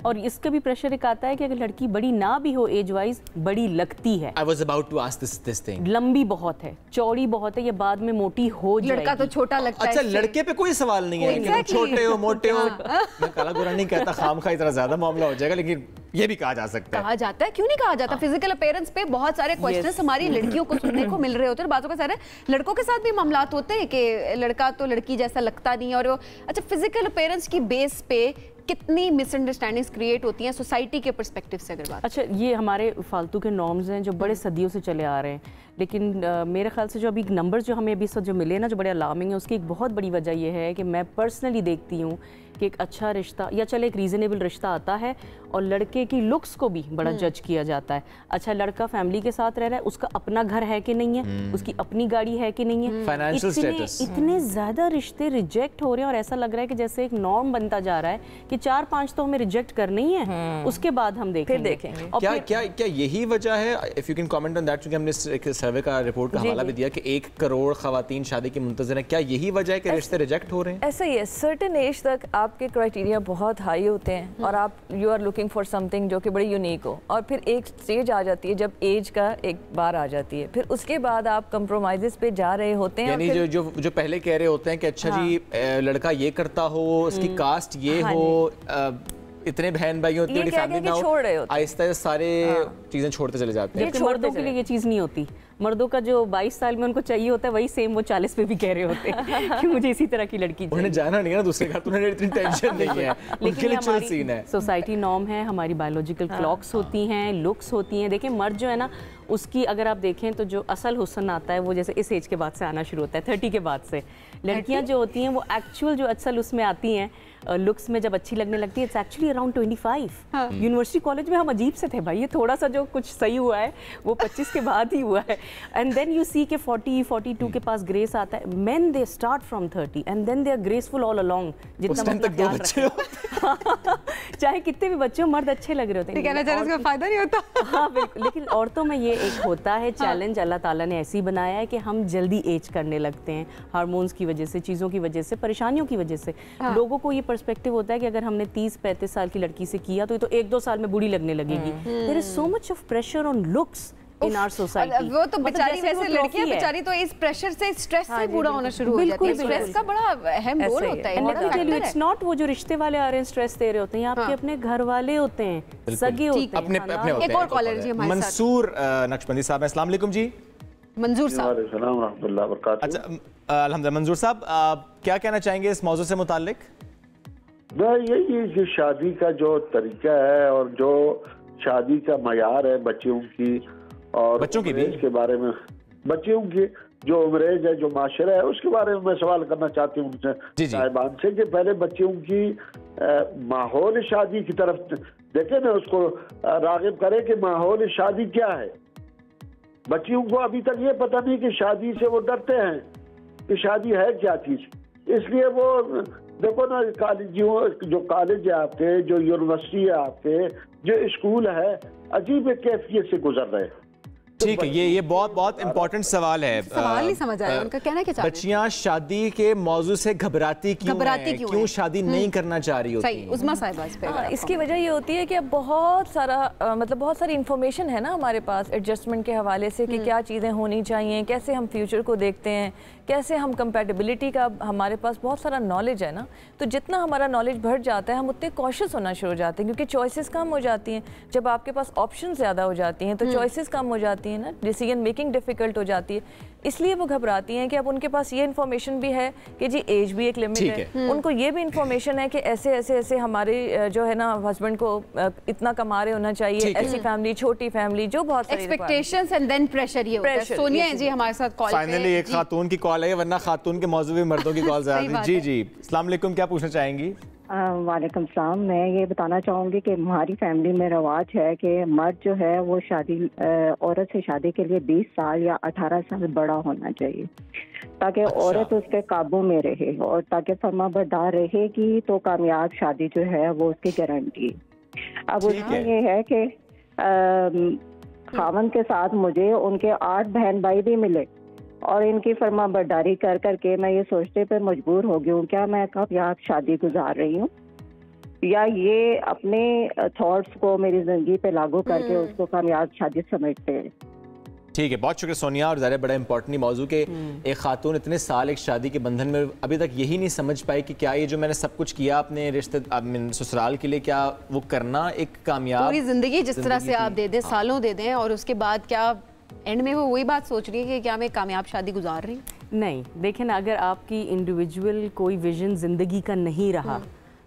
और इसका भी प्रेशर एक आता है कि अगर लड़की बड़ी ना भी हो एज वाइज, बड़ी लगती है। I was about to ask this thing. लंबी बहुत है, चौड़ी बहुत है, ये बाद में मोटी हो जाएगी। लड़का तो छोटा लगता है। अच्छा लड़के पे कोई सवाल नहीं है कि छोटे हो मोटे हो। मैं काला गोरा नहीं कहता, खामखा इतना ज्यादा मामला हो जाएगा, लेकिन ये भी कहा जा सकता है। कहा जाता है, क्यों नहीं कहा जाता? फिजिकल अपीयरेंस पे बहुत सारे क्वेश्चंस हमारी लड़कियों को सुनने को मिल रहे होते हैं। बातों का सारे लड़कों के साथ भी मामलात होते हैं कि लड़का तो लड़की जैसा लगता नहीं है। और अच्छा फिजिकल अपीयरेंस की बेस पे कितनी मिसअंडरस्टैंडिंग्स क्रिएट होती हैं सोसाइटी के पर्सपेक्टिव से अगर बात? अच्छा ये हमारे फालतू के नॉर्म्स हैं जो बड़े सदियों से चले आ रहे हैं, लेकिन मेरे ख्याल से जो अभी नंबर्स जो हमें अभी जो मिले ना जो बड़े अलार्मिंग है, उसकी एक बहुत बड़ी वजह यह है कि मैं पर्सनली देखती हूँ कि एक अच्छा रिश्ता या चले एक रीज़नेबल रिश्ता आता है और लड़के की लुक्स को भी बड़ा जज किया जाता है। अच्छा लड़का फैमिली के साथ रह रहा है, उसका अपना घर है कि नहीं है, उसकी अपनी गाड़ी है कि नहीं है, फाइनेंशियल स्टेटस। इतने ज़्यादा रिश्ते रिजेक्ट हो रहे हैं और ऐसा लग रहा है कि जैसे एक नॉर्म बनता जा रहा है कि 4-5 तो हमें रिजेक्ट करने ही है, उसके बाद हम देखेंगे। क्या यही वजह है? If you can comment on that, क्योंकि हमने एक सर्वे का रिपोर्ट का हवाला भी दिया कि 1 करोड़ खवातीन शादी की मुंतज़िर हैं। क्या यही वजह है कि रिश्ते रिजेक्ट हो रहे हैं? ऐसा ही है, सर्टेन एज तक आपके क्राइटेरिया बहुत हाई होते हैं और आप you are looking for something जो कि बड़ी यूनिक हो, और फिर एक स्टेज आ जाती है जब एज का एक बार आ जाती है, फिर उसके बाद आप कंप्रोमाइजेस पे जा रहे होते हैं। यानी जो पहले कह रहे होते हैं कि अच्छा जी लड़का ये करता हो, उसकी कास्ट ये हो, इतने बहन भाई होती है फैमिली ना हो, आहिस्ता सारे चीजें छोड़ते चले जाते हैं। मर्दों के लिए ये चीज नहीं होती। मर्दों का जो 22 साल में उनको चाहिए होता है वही सेम वो 40 पे भी कह रहे होते हैं कि मुझे इसी तरह की लड़की चाहिए। उन्हें जाना नहीं है ना दूसरे घर, तो उन्हें इतनी टेंशन नहीं है, उनके लिए चिल सीन है। सोसाइटी नॉर्म है, हमारी बायोलॉजिकल क्लॉक्स होती हैं, लुक्स होती हैं। देखिए मर्द जो है ना उसकी अगर आप देखें तो जो असल हुस्न आता है वो जैसे इस एज के बाद से आना शुरू होता है, 30 के बाद से। लड़कियां जो होती हैं वो एक्चुअल जो असल उसमें आती हैं लुक्स में जब अच्छी लगने लगती है, it's actually around 25। University college में हम अजीब से थे भाई, ये थोड़ा सा जो कुछ सही हुआ है वो 25 के बाद ही हुआ है। एंड देन यू सी के 40-42 के पास ग्रेस आता है। Men they start from 30 and then they are graceful all along. जितना मतलब ख्याल रखें चाहे कितने भी बच्चे हो, मर्द अच्छे लग रहे होते हैं, कहना चाह रहे हैं फायदा नहीं होता। हाँ बिल्कुल, लेकिन औरतों में ये एक होता है चैलेंज, अल्लाह ताला ने ऐसे ही बनाया है कि हम जल्दी एज करने लगते हैं, हार्मोन्स की वजह से, चीज़ों की वजह से, परेशानियों की वजह से। लोगों को ये पर्सपेक्टिव होता है कि अगर हमने 30-35 साल की लड़की से किया तो ये तो 1-2 साल में बूढ़ी लगने लगेगी। There is so much of pressure on looks in our society. वो तो बेचारी वैसे लड़कियां बेचारी तो इस प्रेशर से, स्ट्रेस से बूढ़ा होना शुरू हो जाती है। स्ट्रेस का बड़ा अहम रोल होता है। इट्स नॉट वो जो रिश्ते वाले आ रहे हैं स्ट्रेस दे रहे होते हैं, आपके अपने घर वाले होते हैं, सगे होते हैं, अपने होते हैं। एक और कॉलर जी हमारे साथ, मंसूर नक्शबंदी साहब। अस्सलाम वालेकुम जी। मंजूर साहब। अच्छा अल्हम्दुलिल्लाह। मंजूर साहब क्या कहना चाहेंगे इस मौजू से मुताल्लिक? यही कि शादी का जो तरीका है और जो शादी का मयार है बच्चियों की और बच्चों की भी के बारे में, बच्चियों की जो उम्रेज है, जो माशरा है, उसके बारे में मैं सवाल करना चाहती हूँ उनसे साहिबान से कि पहले बच्चियों की माहौल शादी की तरफ देखे ना, उसको रागिब करे कि माहौल शादी क्या है। बच्चियों को अभी तक ये पता नहीं कि शादी से वो डरते हैं कि शादी है क्या चीज, इसलिए वो देखो ना कॉलेज जो कॉलेज है आपके, जो यूनिवर्सिटी है आपके, जो स्कूल है, अजीब कैफियत से गुजर रहे हैं। ठीक है, ये बहुत इंपॉर्टेंट सवाल है। सवाल नहीं समझ आया उनका कहना क्या चाह रहे हैं। बच्चियां शादी के मौजू से घबराती क्यों शादी नहीं करना चाह रही होती हैं? उस्मा साहिबा इस पे इसकी वजह ये होती है कि अब बहुत सारी इंफॉर्मेशन है ना हमारे पास एडजस्टमेंट के हवाले से कि क्या चीज़ें होनी चाहिए, कैसे हम फ्यूचर को देखते हैं, कैसे हम कंपैटिबिलिटी का, हमारे पास बहुत सारा नॉलेज है ना। तो जितना हमारा नॉलेज बढ़ जाता है हम उतने कॉशियस होना शुरू हो जाते हैं, क्योंकि चॉइसेस कम हो जाती हैं। जब आपके पास ऑप्शन ज़्यादा हो जाती हैं तो चॉइसेस कम हो जाती हैं, जाती है ना, डिसीजन मेकिंग डिफिकल्ट हो जाती है, इसलिए वो घबराती हैं कि अब उनके पास ये इन्फॉर्मेशन भी है कि जी एज भी एक लिमिट है, उनको ये भी इन्फॉर्मेशन है कि ऐसे ऐसे ऐसे हमारे जो है ना हस्बैंड को इतना कमा रहे होना चाहिए, ऐसी फैमिली, छोटी फैमिली, जो बहुत सारी एक्सपेक्टेशंस एंड देन प्रेशर ये होता है। सोनिया जी हमारे साथ कॉल पे, फाइनली एक खातून की कॉल है, वरना खातून के मौजूद मर्दों की कॉल आ रही। जी जी, अस्सलाम वालेकुम, क्या पूछना चाहेंगी? वालेकुम सलाम। मैं ये बताना चाहूँगी कि हमारी फैमिली में रवाज है कि मर्द जो है वो शादी औरत से शादी के लिए 20 साल या 18 साल बड़ा होना चाहिए, ताकि औरत उसके काबू में रहे और ताकि फर्मा बरदार रहेगी तो कामयाब शादी जो है वो उसकी गारंटी। अब उसमें ये है कि खावन के साथ मुझे उनके 8 बहन भाई भी मिले और इनकी फर्मा बरदारी कर करके मैं ये सोचते पे मजबूर हो गई हूँ, क्या मैं कामयाब शादी गुजार रही हूँ या ये अपने थॉट्स को मेरी जिंदगी पे लागू करके उसको कामयाब शादी समझते हैं। ठीक है, बहुत शुक्रिया सोनिया। और ज़रा बड़ा इंपॉर्टेंट मौजू के एक खातून इतने साल एक शादी के बंधन में अभी तक यही नहीं समझ पाई कि क्या ये जो मैंने सब कुछ किया अपने रिश्ते ससुराल के लिए, क्या वो करना एक कामयाब पूरी जिंदगी जिस तरह से आप दे दें, सालों दे दें, और उसके बाद क्या एंड में वो वही बात सोच रही है कि क्या मैं कामयाब शादी गुजार रही हूँ? नहीं, देखें ना, अगर आपकी इंडिविजुअल कोई विजन जिंदगी का नहीं रहा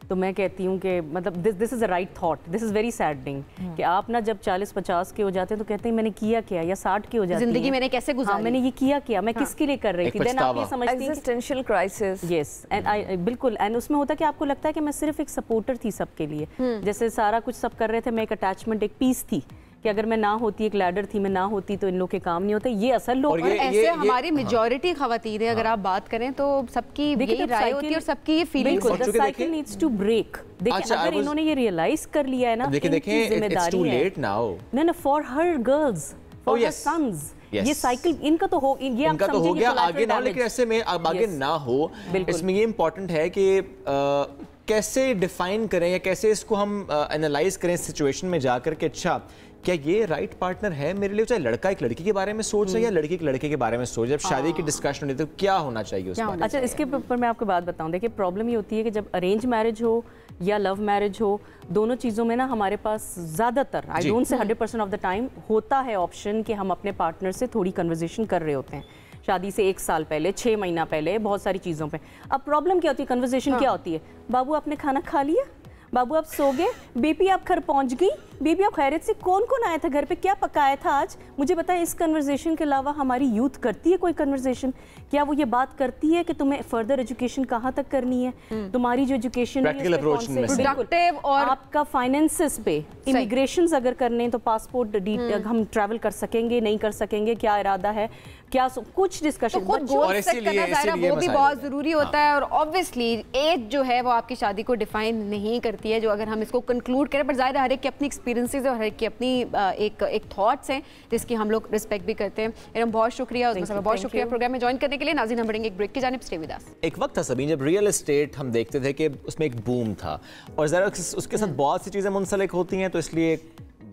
तो मैं कहती हूँ कि मतलब this is a right thought, this is very saddening कि आप ना जब 40-50 के हो जाते हैं तो कहते हैं मैंने किया क्या, या 60 के हो जाते हैं जिंदगी मैंने कैसे गुजारी, मैंने ये किया क्या, मैं किसके लिए कर रही थी, देन आप ये समझती हैं एक्जिस्टेंशियल क्राइसिस। यस, एंड बिल्कुल, एंड उसमें होता है कि आपको लगता है कि मैं सिर्फ एक सपोर्टर थी सबके लिए, जैसे सारा कुछ सब कर रहे थे, मैं एक अटैचमेंट, एक पीस थी कि अगर मैं ना होती, एक लैडर थी, मैं ना होती तो इन लोग के काम नहीं होते। ये असल लोग, और ऐसे हमारी मेजॉरिटी खवातीन है, अगर आप बात करें तो सबकी यही राय होती है और सबकी ये फीलिंग होती है। The cycle needs to break. देखिए अगर इन्होंने ये रियलाइज कर लिया है ना, देखिए जिम्मेदारी है ना for her girls, for her sons, ये साइकिल इनका तो हो, ये इनका तो हो गया, आगे ना हो, लेकिन ऐसे में अब आगे ना हो। इसमें ये इम्पोर्टेंट है कि कैसे डिफाइन करें या कैसे इसको हम एनालाइज करें सिचुएशन में जाकर के, अच्छा क्या ये राइट पार्टनर है मेरे लिए, चाहे लड़का एक लड़की के बारे में सोच रहा है या लड़की एक लड़के के बारे में सोच, जब शादी की डिस्कशन होती है तो क्या होना चाहिए उस बारे में? अच्छा, इसके ऊपर मैं आपको बात बताऊं। देखिए प्रॉब्लम ये होती है कि जब अरेंज मैरिज हो या लव मैरिज हो, दोनों चीज़ों में ना हमारे पास ज़्यादातर, I don't say 100% of the time, होता है ऑप्शन कि हम अपने पार्टनर से थोड़ी कन्वर्सेशन कर रहे होते हैं शादी से 1 साल पहले, 6 महीना पहले, बहुत सारी चीज़ों पे। अब प्रॉब्लम क्या होती है, कन्वर्सेशन क्या होती है, बाबू आपने खाना खा लिया, बाबू आप सो गए, बेबी आप घर पहुंच गई, बेबी आप खैरियत से, कौन कौन आया था घर पे, क्या पकाया था आज, मुझे बताया। इस कन्वर्सेशन के अलावा हमारी यूथ करती है कोई कन्वर्सेशन? क्या वो ये बात करती है कि तुम्हें फर्दर एजुकेशन कहाँ तक करनी है, तुम्हारी जो एजुकेशन है और आपका फाइनेंसेस पे, इमिग्रेशन अगर करने तो पासपोर्ट हम ट्रैवल कर सकेंगे नहीं कर सकेंगे, क्या इरादा है, क्या कुछ डिस्कशन, तो गोल सेट करना ज़ाहिर वो भी बहुत ज़रूरी होता है। और ऑब्वियसली एज जो है वो आपकी शादी को डिफाइन नहीं करती है, जो अगर हम इसको कंक्लूड करें, पर ज़ाहिर हर एक की अपनी एक्सपीरियंसेस और हर एक की अपनी एक थॉट्स हैं जिसकी हम लोग रिस्पेक्ट भी करते हैं। एरम बहुत शुक्रिया, बहुत शुक्रिया प्रोग्राम में ज्वाइन करने के लिए। नाज़रीन हम बढ़ेंगे एक ब्रेक की जानिब, स्टे विद अस। एक वक्त था सबीन जब रियल एस्टेट हम देखते थे कि उसमें एक बूम था और ज़रा उसके साथ बहुत सी चीज़ें मुंसलिक होती हैं, तो इसलिए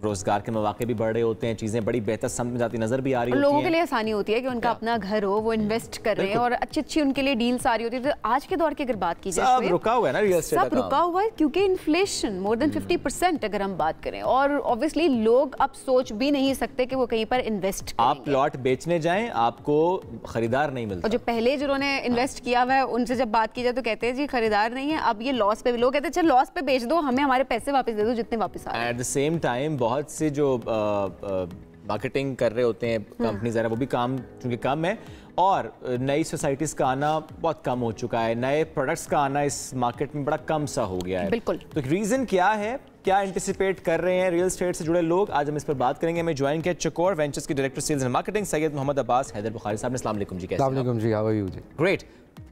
रोजगार के मौके भी बढ़ रहे होते हैं, चीजें बड़ी बेहतर समझ जाती नजर भी आ रही होती हैं। लोगों के लिए आसानी होती है कि उनका अपना घर हो, वो इन्वेस्ट कर रहे हैं और अच्छी अच्छी उनके लिए डील्स आ रही होती है। तो आज के दौर की अगर बात की जाए, सब रुका हुआ है ना रियल एस्टेट, सब रुका हुआ है क्योंकि इन्फ्लेशन मोर देन 50% अगर हम बात करें, और ऑब्वियसली लोग अब सोच भी नहीं सकते कि वो कहीं पर इन्वेस्ट करेंगे। आप प्लॉट बेचने जाएं, आपको खरीदार नहीं मिलता। और जो पहले जिन्होंने इन्वेस्ट किया हुआ है उनसे जब बात की जाए तो कहते हैं जी खरीदार नहीं है, अब ये लॉस पे, लोग कहते हैं चल लॉस पे बेच दो, हमें हमारे पैसे वापस दे दो जितने वापस आए। एट द सेम टाइम बहुत से जो मार्केटिंग कर रहे होते हैं कंपनीज, वो भी काम चूंकि कम है और नई सोसाइटीज का आना बहुत कम हो चुका है, नए प्रोडक्ट्स का आना इस मार्केट में बड़ा कम सा हो गया है। बिल्कुल। तो रीजन क्या है, क्या एंटिसिपेट कर रहे हैं रियल एस्टेट से जुड़े लोग, आज हम इस पर बात करेंगे। हमें ज्वाइन किया चकोर वेंचर्स के director sales and marketing Syed Mohammad Abbas Haider Bukhari साहब ने। अस्सलाम वालेकुम जी, कैसे हैं? अस्सलाम वालेकुम जी, हाउ आर यू जी? ग्रेट।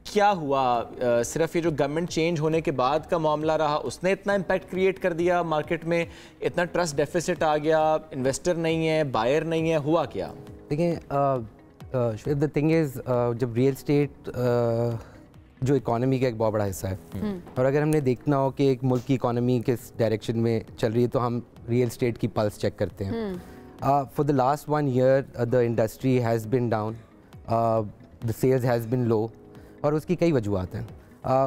क्या हुआ, सिर्फ ये जो गवर्नमेंट चेंज होने के बाद का मामला रहा उसने इतना इम्पैक्ट क्रिएट कर दिया मार्केट में, इतना ट्रस्ट डेफिसिट आ गया, इन्वेस्टर नहीं है, बायर नहीं है, हुआ क्या? देखिए द थिंग इज़, जब रियल एस्टेट जो इकोनॉमी का एक बहुत बड़ा हिस्सा है और अगर हमने देखना हो कि एक मुल्क की इकोनॉमी किस डायरेक्शन में चल रही है तो हम रियल एस्टेट की पल्स चेक करते हैं। For the last 1 year the industry has been down, the sales has been low और उसकी कई वजूहत हैं।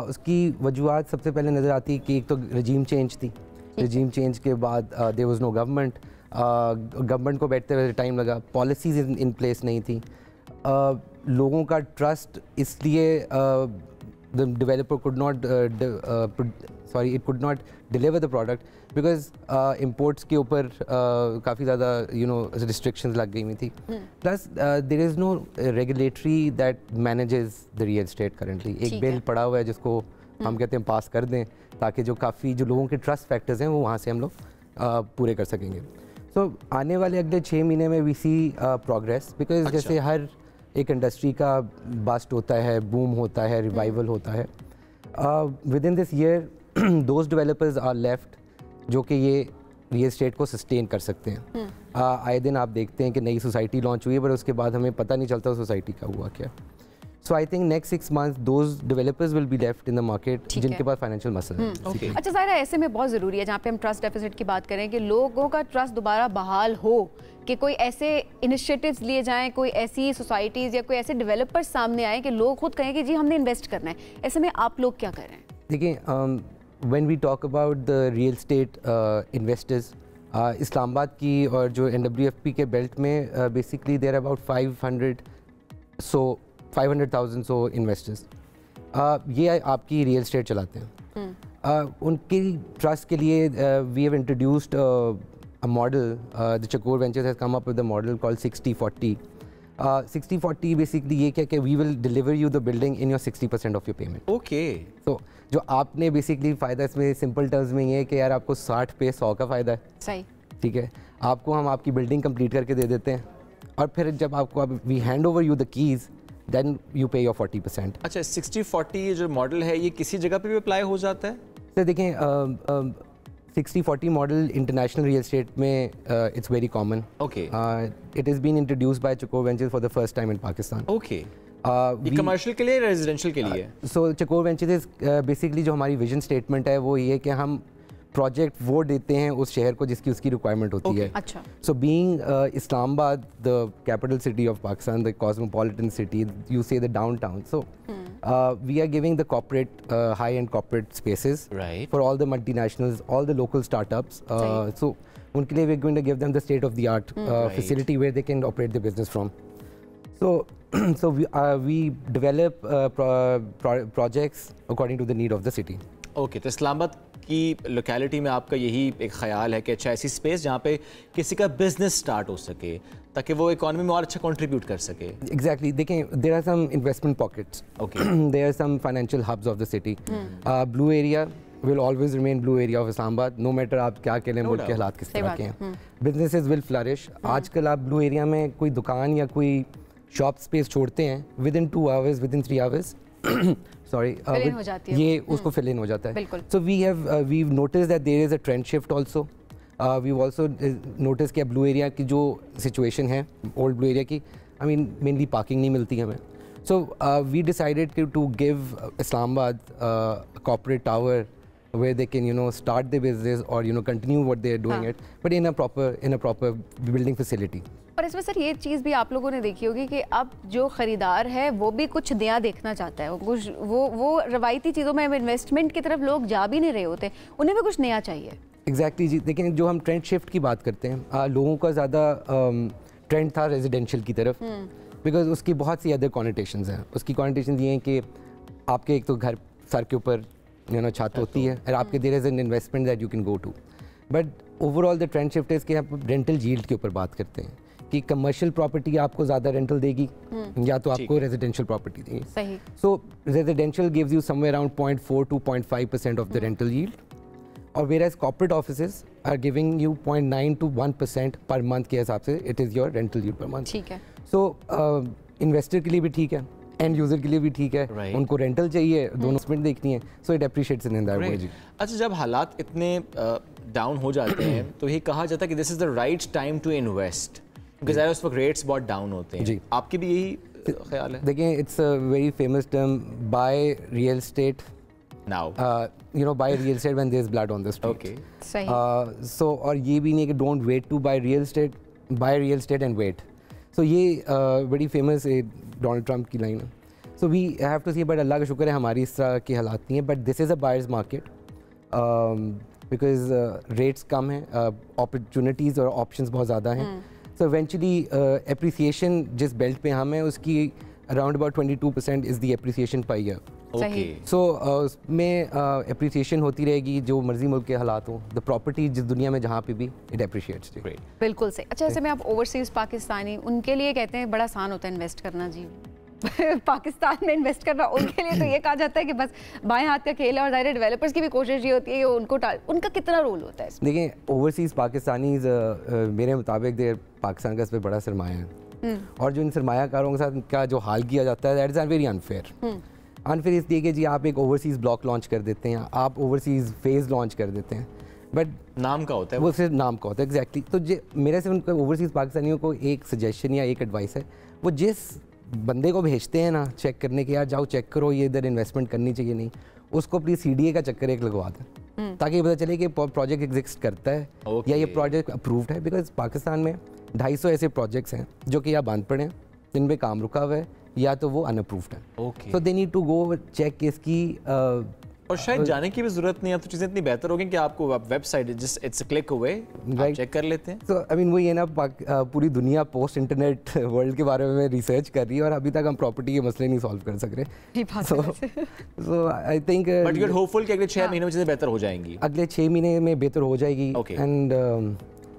उसकी वजूहत सबसे पहले नज़र आती है कि एक तो रजीम चेंज थी, रजीम चेंज के बाद there was no government, government को बैठते हुए टाइम लगा, पॉलिसीज इन प्लेस नहीं थी, लोगों का ट्रस्ट, इसलिए the developer could not deliver the product because imports के ऊपर काफ़ी ज़्यादा रिस्ट्रिक्शंस लग गई हुई थी। Plus there is no regulatory that manages the real estate currently. एक बिल पड़ा हुआ है जिसको हम कहते हैं पास कर दें, ताकि जो लोगों के ट्रस्ट फैक्टर्स हैं वो वहाँ से हम लोग पूरे कर सकेंगे। सो आने वाले अगले 6 महीने में वी सी प्रोग्रेस, बिकॉज जैसे हर एक इंडस्ट्री का बस्ट होता है, बूम होता है, रिवाइवल होता है, within this year those developers are left जो कि ये रियल एस्टेट को सस्टेन कर सकते हैं। आए दिन आप देखते हैं कि नई सोसाइटी लॉन्च हुई है, पर उसके बाद हमें पता नहीं चलता सोसाइटी का हुआ क्या। So I think next 6 months those developers will be left in the market जिनके पास फाइनेंशियल मसल है। अच्छा साहिरा, ऐसे में बहुत ज़रूरी है जहाँ पे हम ट्रस्ट डेफिसिट की बात करें कि लोगों का ट्रस्ट दोबारा बहाल हो, कि कोई ऐसे इनिशिएटिव्स लिए जाएं, कोई ऐसी सोसाइटीज़ या कोई ऐसे डेवलपर्स सामने आए कि लोग खुद कहें कि जी हमने इन्वेस्ट करना है। ऐसे में आप लोग क्या कर रहे हैं? देखिए, when we talk about the real estate investors, Islamabad की और जो NWFP के बेल्ट में basically there about 500,000 so investors. ये आपकी रियल एस्टेट चलाते हैं। उनकी ट्रस्ट के लिए we have introduced a model, the Chakor Ventures has come up with a model called 60-40. 60-40 basically ये क्या कि we will deliver you the building in your 60% of your payment. Okay. So जो आपने basically फ़ायदा इसमें simple terms में ये है कि यार आपको 60 पे 100 का फ़ायदा है। सही। ठीक है, आपको हम आपकी बिल्डिंग कंप्लीट करके दे देते हैं, और फिर जब आपको we hand over you the keys, then you pay your 40%. अच्छा, 60-40 जो मॉडल है ये किसी जगह पे भी अप्लाई हो जाता है? तो देखें, 60-40 मॉडल इंटरनेशनल रियल एस्टेट में it's very common. Okay. It is been introduced by Chakor ventures for the first time in Pakistan. Okay. ये कमर्शियल के लिए, रेजिडेंशियल के लिए? सो चकोर वेंचर्स बेसिकली जो हमारी विजन स्टेटमेंट है वो ये कि हम प्रोजेक्ट वो देते हैं उस शहर को जिसकी उसकी रिक्वायरमेंट होती है। अच्छा। So being Islamabad the capital city of Pakistan, the cosmopolitan city, you say the downtown, so we are giving the corporate high-end corporate spaces for all the multinationals, all the local startups. So उनके लिए we're going to give them the state-of-the-art facility where they can operate the business from. So we develop projects according to the need of the city. Okay, तो इस्लामाबाद की locality में आपका यही एक ख्याल है कि अच्छा ऐसी स्पेस जहाँ पे किसी का बिजनेस स्टार्ट हो सके ताकि वो इकोनॉमी में और अच्छा कंट्रीब्यूट कर सके। Exactly. देखें, there are some investment pockets. Okay. There are some financial hubs of the city. Blue area will always remain blue area of Islamabad, no matter आप क्या कह लें, मुल्क के हालात किस तरह के हैं। Businesses will flourish. आजकल आप ब्लू एरिया में कोई दुकान या कोई शॉप स्पेस छोड़ते हैं, within 2 hours, within 3 hours, sorry, ये उसको fill in हो जाता है। So we've noticed that there is a trend shift also. We've also noticed कि ब्लू एरिया की जो सिचुएशन है, ओल्ड ब्लू एरिया की, I mean मेनली पार्किंग नहीं मिलती हमें। So we decided to give Islamabad a corporate tower where they can start their business or continue what they are doing it, but in a proper building facility. पर इसमें sir ये चीज़ भी आप लोगों ने देखी होगी कि अब जो ख़रीदार है वो भी कुछ नया देखना चाहता है। वो रवायती चीज़ों में इन्वेस्टमेंट की तरफ लोग जा भी नहीं रहे होते, उन्हें भी कुछ नया चाहिए। एग्जैक्टली जी। देखिए, जो हम ट्रेंड शिफ्ट की बात करते हैं, लोगों का ज़्यादा ट्रेंड था रेजिडेंशियल की तरफ, बिकॉज उसकी बहुत सी अदर कॉनिटेशंस हैं। उसकी कॉनिटेशन ये हैं कि आपके एक तो घर सर के ऊपर छत होती है, और आपके there is an investment that you can go to, but overall the trend shift is कि आप रेंटल यील्ड के ऊपर बात करते हैं कि कमर्शियल प्रॉपर्टी आपको ज़्यादा रेंटल देगी या तो आपको रेजिडेंशियल प्रॉपर्टी देगी। सही। So residential gives you somewhere around 0.4 to 0.5% of the rental yield, और whereas corporate offices are giving you 0.9 to 1% per month के हिसाब से it is your rental yield per month. ठीक है। सो इन्वेस्टर के लिए भी ठीक है, एंड यूजर के लिए भी ठीक है, उनको रेंटल चाहिए, दोनों स्पेंड देखनी है, so it appreciates in that way जी। अच्छा, जब हालात इतने डाउन हो जाते हैं तो ये कहा जाता है कि this is the right time to invest, because उस वक्त रेट्स बहुत डाउन होते हैं जी। आपकी भी यही ख्याल है? देखिए, it's a very famous term, by real estate now, buy real estate when there's blood on the street. Okay. सही। So और ये भी नहीं कि don't wait to buy real estate, buy real estate and wait. So ये बड़ी famous Donald Trump की line है। So we have to see, but अल्लाह का शुक्र है हमारी इस तरह की हालात नहीं है, but this is a buyer's market. Because rates कम हैं, अपॉर्चुनिटीज़ और ऑप्शंस बहुत ज़्यादा हैं। सो इवेंचुअली एप्रिसिएशन जिस बेल्ट पे हम हैं उसकी around about 22% is the appreciation per year. So उसमें एप्रिसिएशन होती रहेगी जो मर्जी मुल्क के हालात हों। द प्रॉपर्टी जिस दुनिया में जहाँ पे भी इट एप्रिशिएट्स। बिल्कुल सही। अच्छा, ऐसे में आप ओवरसीज पाकिस्तानी, उनके लिए कहते हैं बड़ा आसान होता है इन्वेस्ट करना जी। पाकिस्तान में इन्वेस्ट करना उनके लिए तो ये कहा जाता है कि बस बाएं हाथ का खेल है, और ज़ाहिर डेवलपर्स की भी कोशिश ये होती है कि उनका कितना रोल होता है? देखिए, ओवरसीज पाकिस्तानीज मेरे मुताबिक पाकिस्तान का इस पर बड़ा सरमाया है, और जो इन सरमायाकारों के साथ का जो हाल किया जाता है that is very unfair. Unfair इसलिए कि जी आप एक ओवरसीज़ ब्लॉक लॉन्च कर देते हैं, आप ओवरसीज़ फेज़ लॉन्च कर देते हैं, बट नाम का होता है वो सिर्फ नाम का होता है। एग्जैक्टली। तो मेरे से उनको ओवरसीज़ पाकिस्तानियों को एक सजेशन या एक एडवाइस है, वो जिस बंदे को भेजते हैं ना चेक करने के, यार जाओ चेक करो ये इधर इन्वेस्टमेंट करनी चाहिए नहीं, उसको प्लीज़ CDA का चक्कर एक लगवा दें, ताकि पता चले कि प्रोजेक्ट एग्जिस्ट करता है या ये प्रोजेक्ट अप्रूव्ड है। बिकॉज पाकिस्तान में 250 ऐसे प्रोजेक्ट्स हैं जो कि या बंद पड़े हैं, जिन पे काम रुका हुआ है, या तो वो अनअप्रूव्ड है। So they need to go check इसकी, और शायद जाने की भी जरूरत नहीं है, तो चीज़ें इतनी बेहतर हो गई कि आपको website just it's a click away आप चेक कर लेते हैं। तो आई मीन वो ये ना पूरी दुनिया पोस्ट इंटरनेट वर्ल्ड के बारे में रिसर्च कर रही है, और अभी तक हम प्रॉपर्टी के मसले नहीं सॉल्व कर सक रहे। So I think but you are hopeful कि अगले 6 महीनों में चीज़ें बेहतर हो जाएंगी। अगले 6 महीने में बेहतर हो जाएगी, and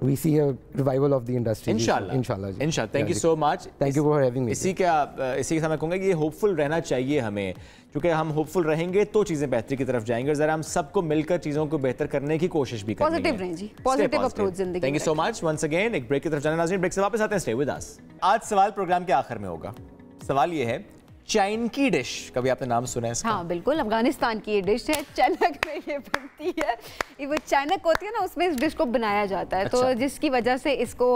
we see a revival of the industry. इंशाल्लाह। Thank you so much. Thank you for having me. इसी के साथ मैं कहूँगा कि ये होपफुल रहना चाहिए हमें, क्योंकि हम होपफुल रहेंगे तो चीज़ें बेहतरी की तरफ जाएंगे, और ज़रा हम सबको मिलकर चीज़ों को बेहतर करने की कोशिश भी करेंगे। पॉजिटिव रहें जी, पॉजिटिव अप्रोच जिंदगी। Thank you so much once again. एक ब्रेक की तरफ जाना नाज़रीन, ब्रेक से वापस आते हैं, स्टे विद अस। आज सवाल प्रोग्राम के आखिर में होगा। सवाल ये है, चाइन की डिश, कभी आपने नाम सुना है इसका? हाँ बिल्कुल, अफगानिस्तान की ये डिश है, चनक में ये बनती है। ये वो चनक होती है ना, उसमें इस डिश को बनाया जाता है। अच्छा। तो जिसकी वजह से इसको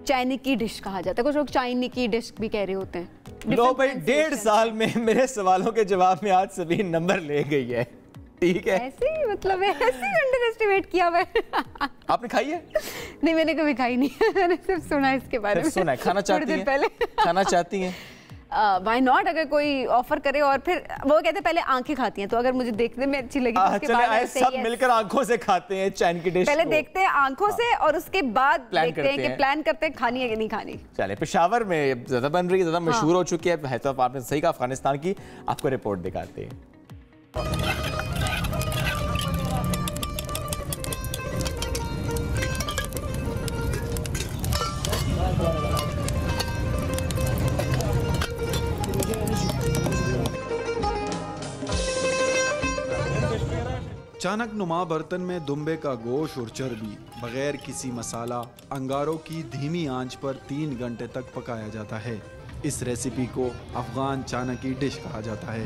चाइनी की डिश कहा जाता है। कुछ लोग चाइनी की डिश भी कह रहे होते हैं। लो भाई, 1.5 साल में मेरे सवालों के जवाब में आज सभी नंबर ले गई है। ठीक है, ऐसे ही मतलब है, ऐसे ही अंडर एस्टिमेट किया हुआ है। आपने खाई है? नहीं, मैंने कभी खाई नहीं है, मैंने सिर्फ सुना है इसके बारे में। सुना है, खाना चाहती हैं? पहले खाना चाहती हैं? Why not? अगर कोई ऑफर करे, और फिर वो कहते हैं पहले आंखें खाती हैं, तो अगर मुझे देखने में अच्छी लगी तो उसके बाद सब मिलकर आंखों से खाते हैं चाइन की डिश। पहले देखते हैं आंखों से, और उसके बाद देखते हैं कि प्लान करते हैं खानी है कि नहीं खानी। चले, पेशावर में ज्यादा बन रही है, ज्यादा मशहूर हो चुकी है तो आपने सही कहा, अफगानिस्तान की। आपको रिपोर्ट दिखाते हैं। चाणक नुमा बर्तन में दुम्बे का गोश्त और चर्बी बगैर किसी मसाला अंगारों की धीमी आंच पर 3 घंटे तक पकाया जाता है। इस रेसिपी को अफगान चाणकी डिश कहा जाता है।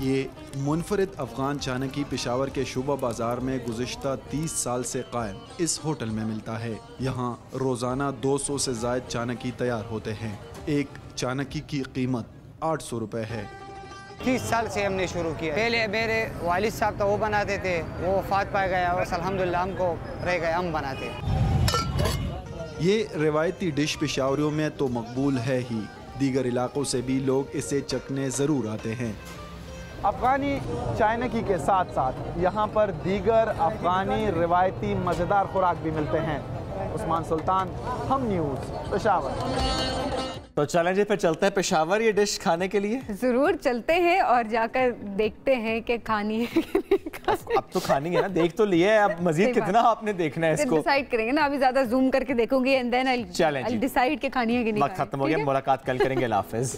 ये मुनफरिद अफगान चाणकी पेशावर के शुबा बाजार में गुज़िश्ता 30 साल से कायम इस होटल में मिलता है। यहाँ रोज़ाना 200 से ज़ायद चाणकी तैयार होते हैं। एक चाणकी की कीमत 800 रुपए है। 30 साल से हमने शुरू किया। पहले मेरे वालिद साहब तो वो बनाते थे, वो वफात पा गया, और अल्हम्दुलिल्लाह हमको रह गए, हम बनाते। ये रिवायती डिश पेशावरियों में तो मकबूल है ही, दीगर इलाकों से भी लोग इसे चखने ज़रूर आते हैं। अफ़गानी चाइनकी के साथ साथ यहाँ पर दीगर अफ़गानी रिवायती मज़ेदार खुराक भी मिलते हैं। उस्मान सुल्तान, हम न्यूज़, पेशावर। तो चलें जी, फिर चलते हैं पेशावर ये डिश खाने के लिए। जरूर चलते हैं और जाकर देखते हैं कि खानी है कि नहीं खानी। अब तो खानी है ना, देख तो लिया है, अब मजीद कितना आपने देखना है इसको। डिसाइड करेंगे ना, अभी ज्यादा जूम करके देखूंगी एंड देन आई डिसाइड कि खानी है कि नहीं। खत्म हो गया, मुलाकात कल करेंगे। अल्लाह हाफ़िज़।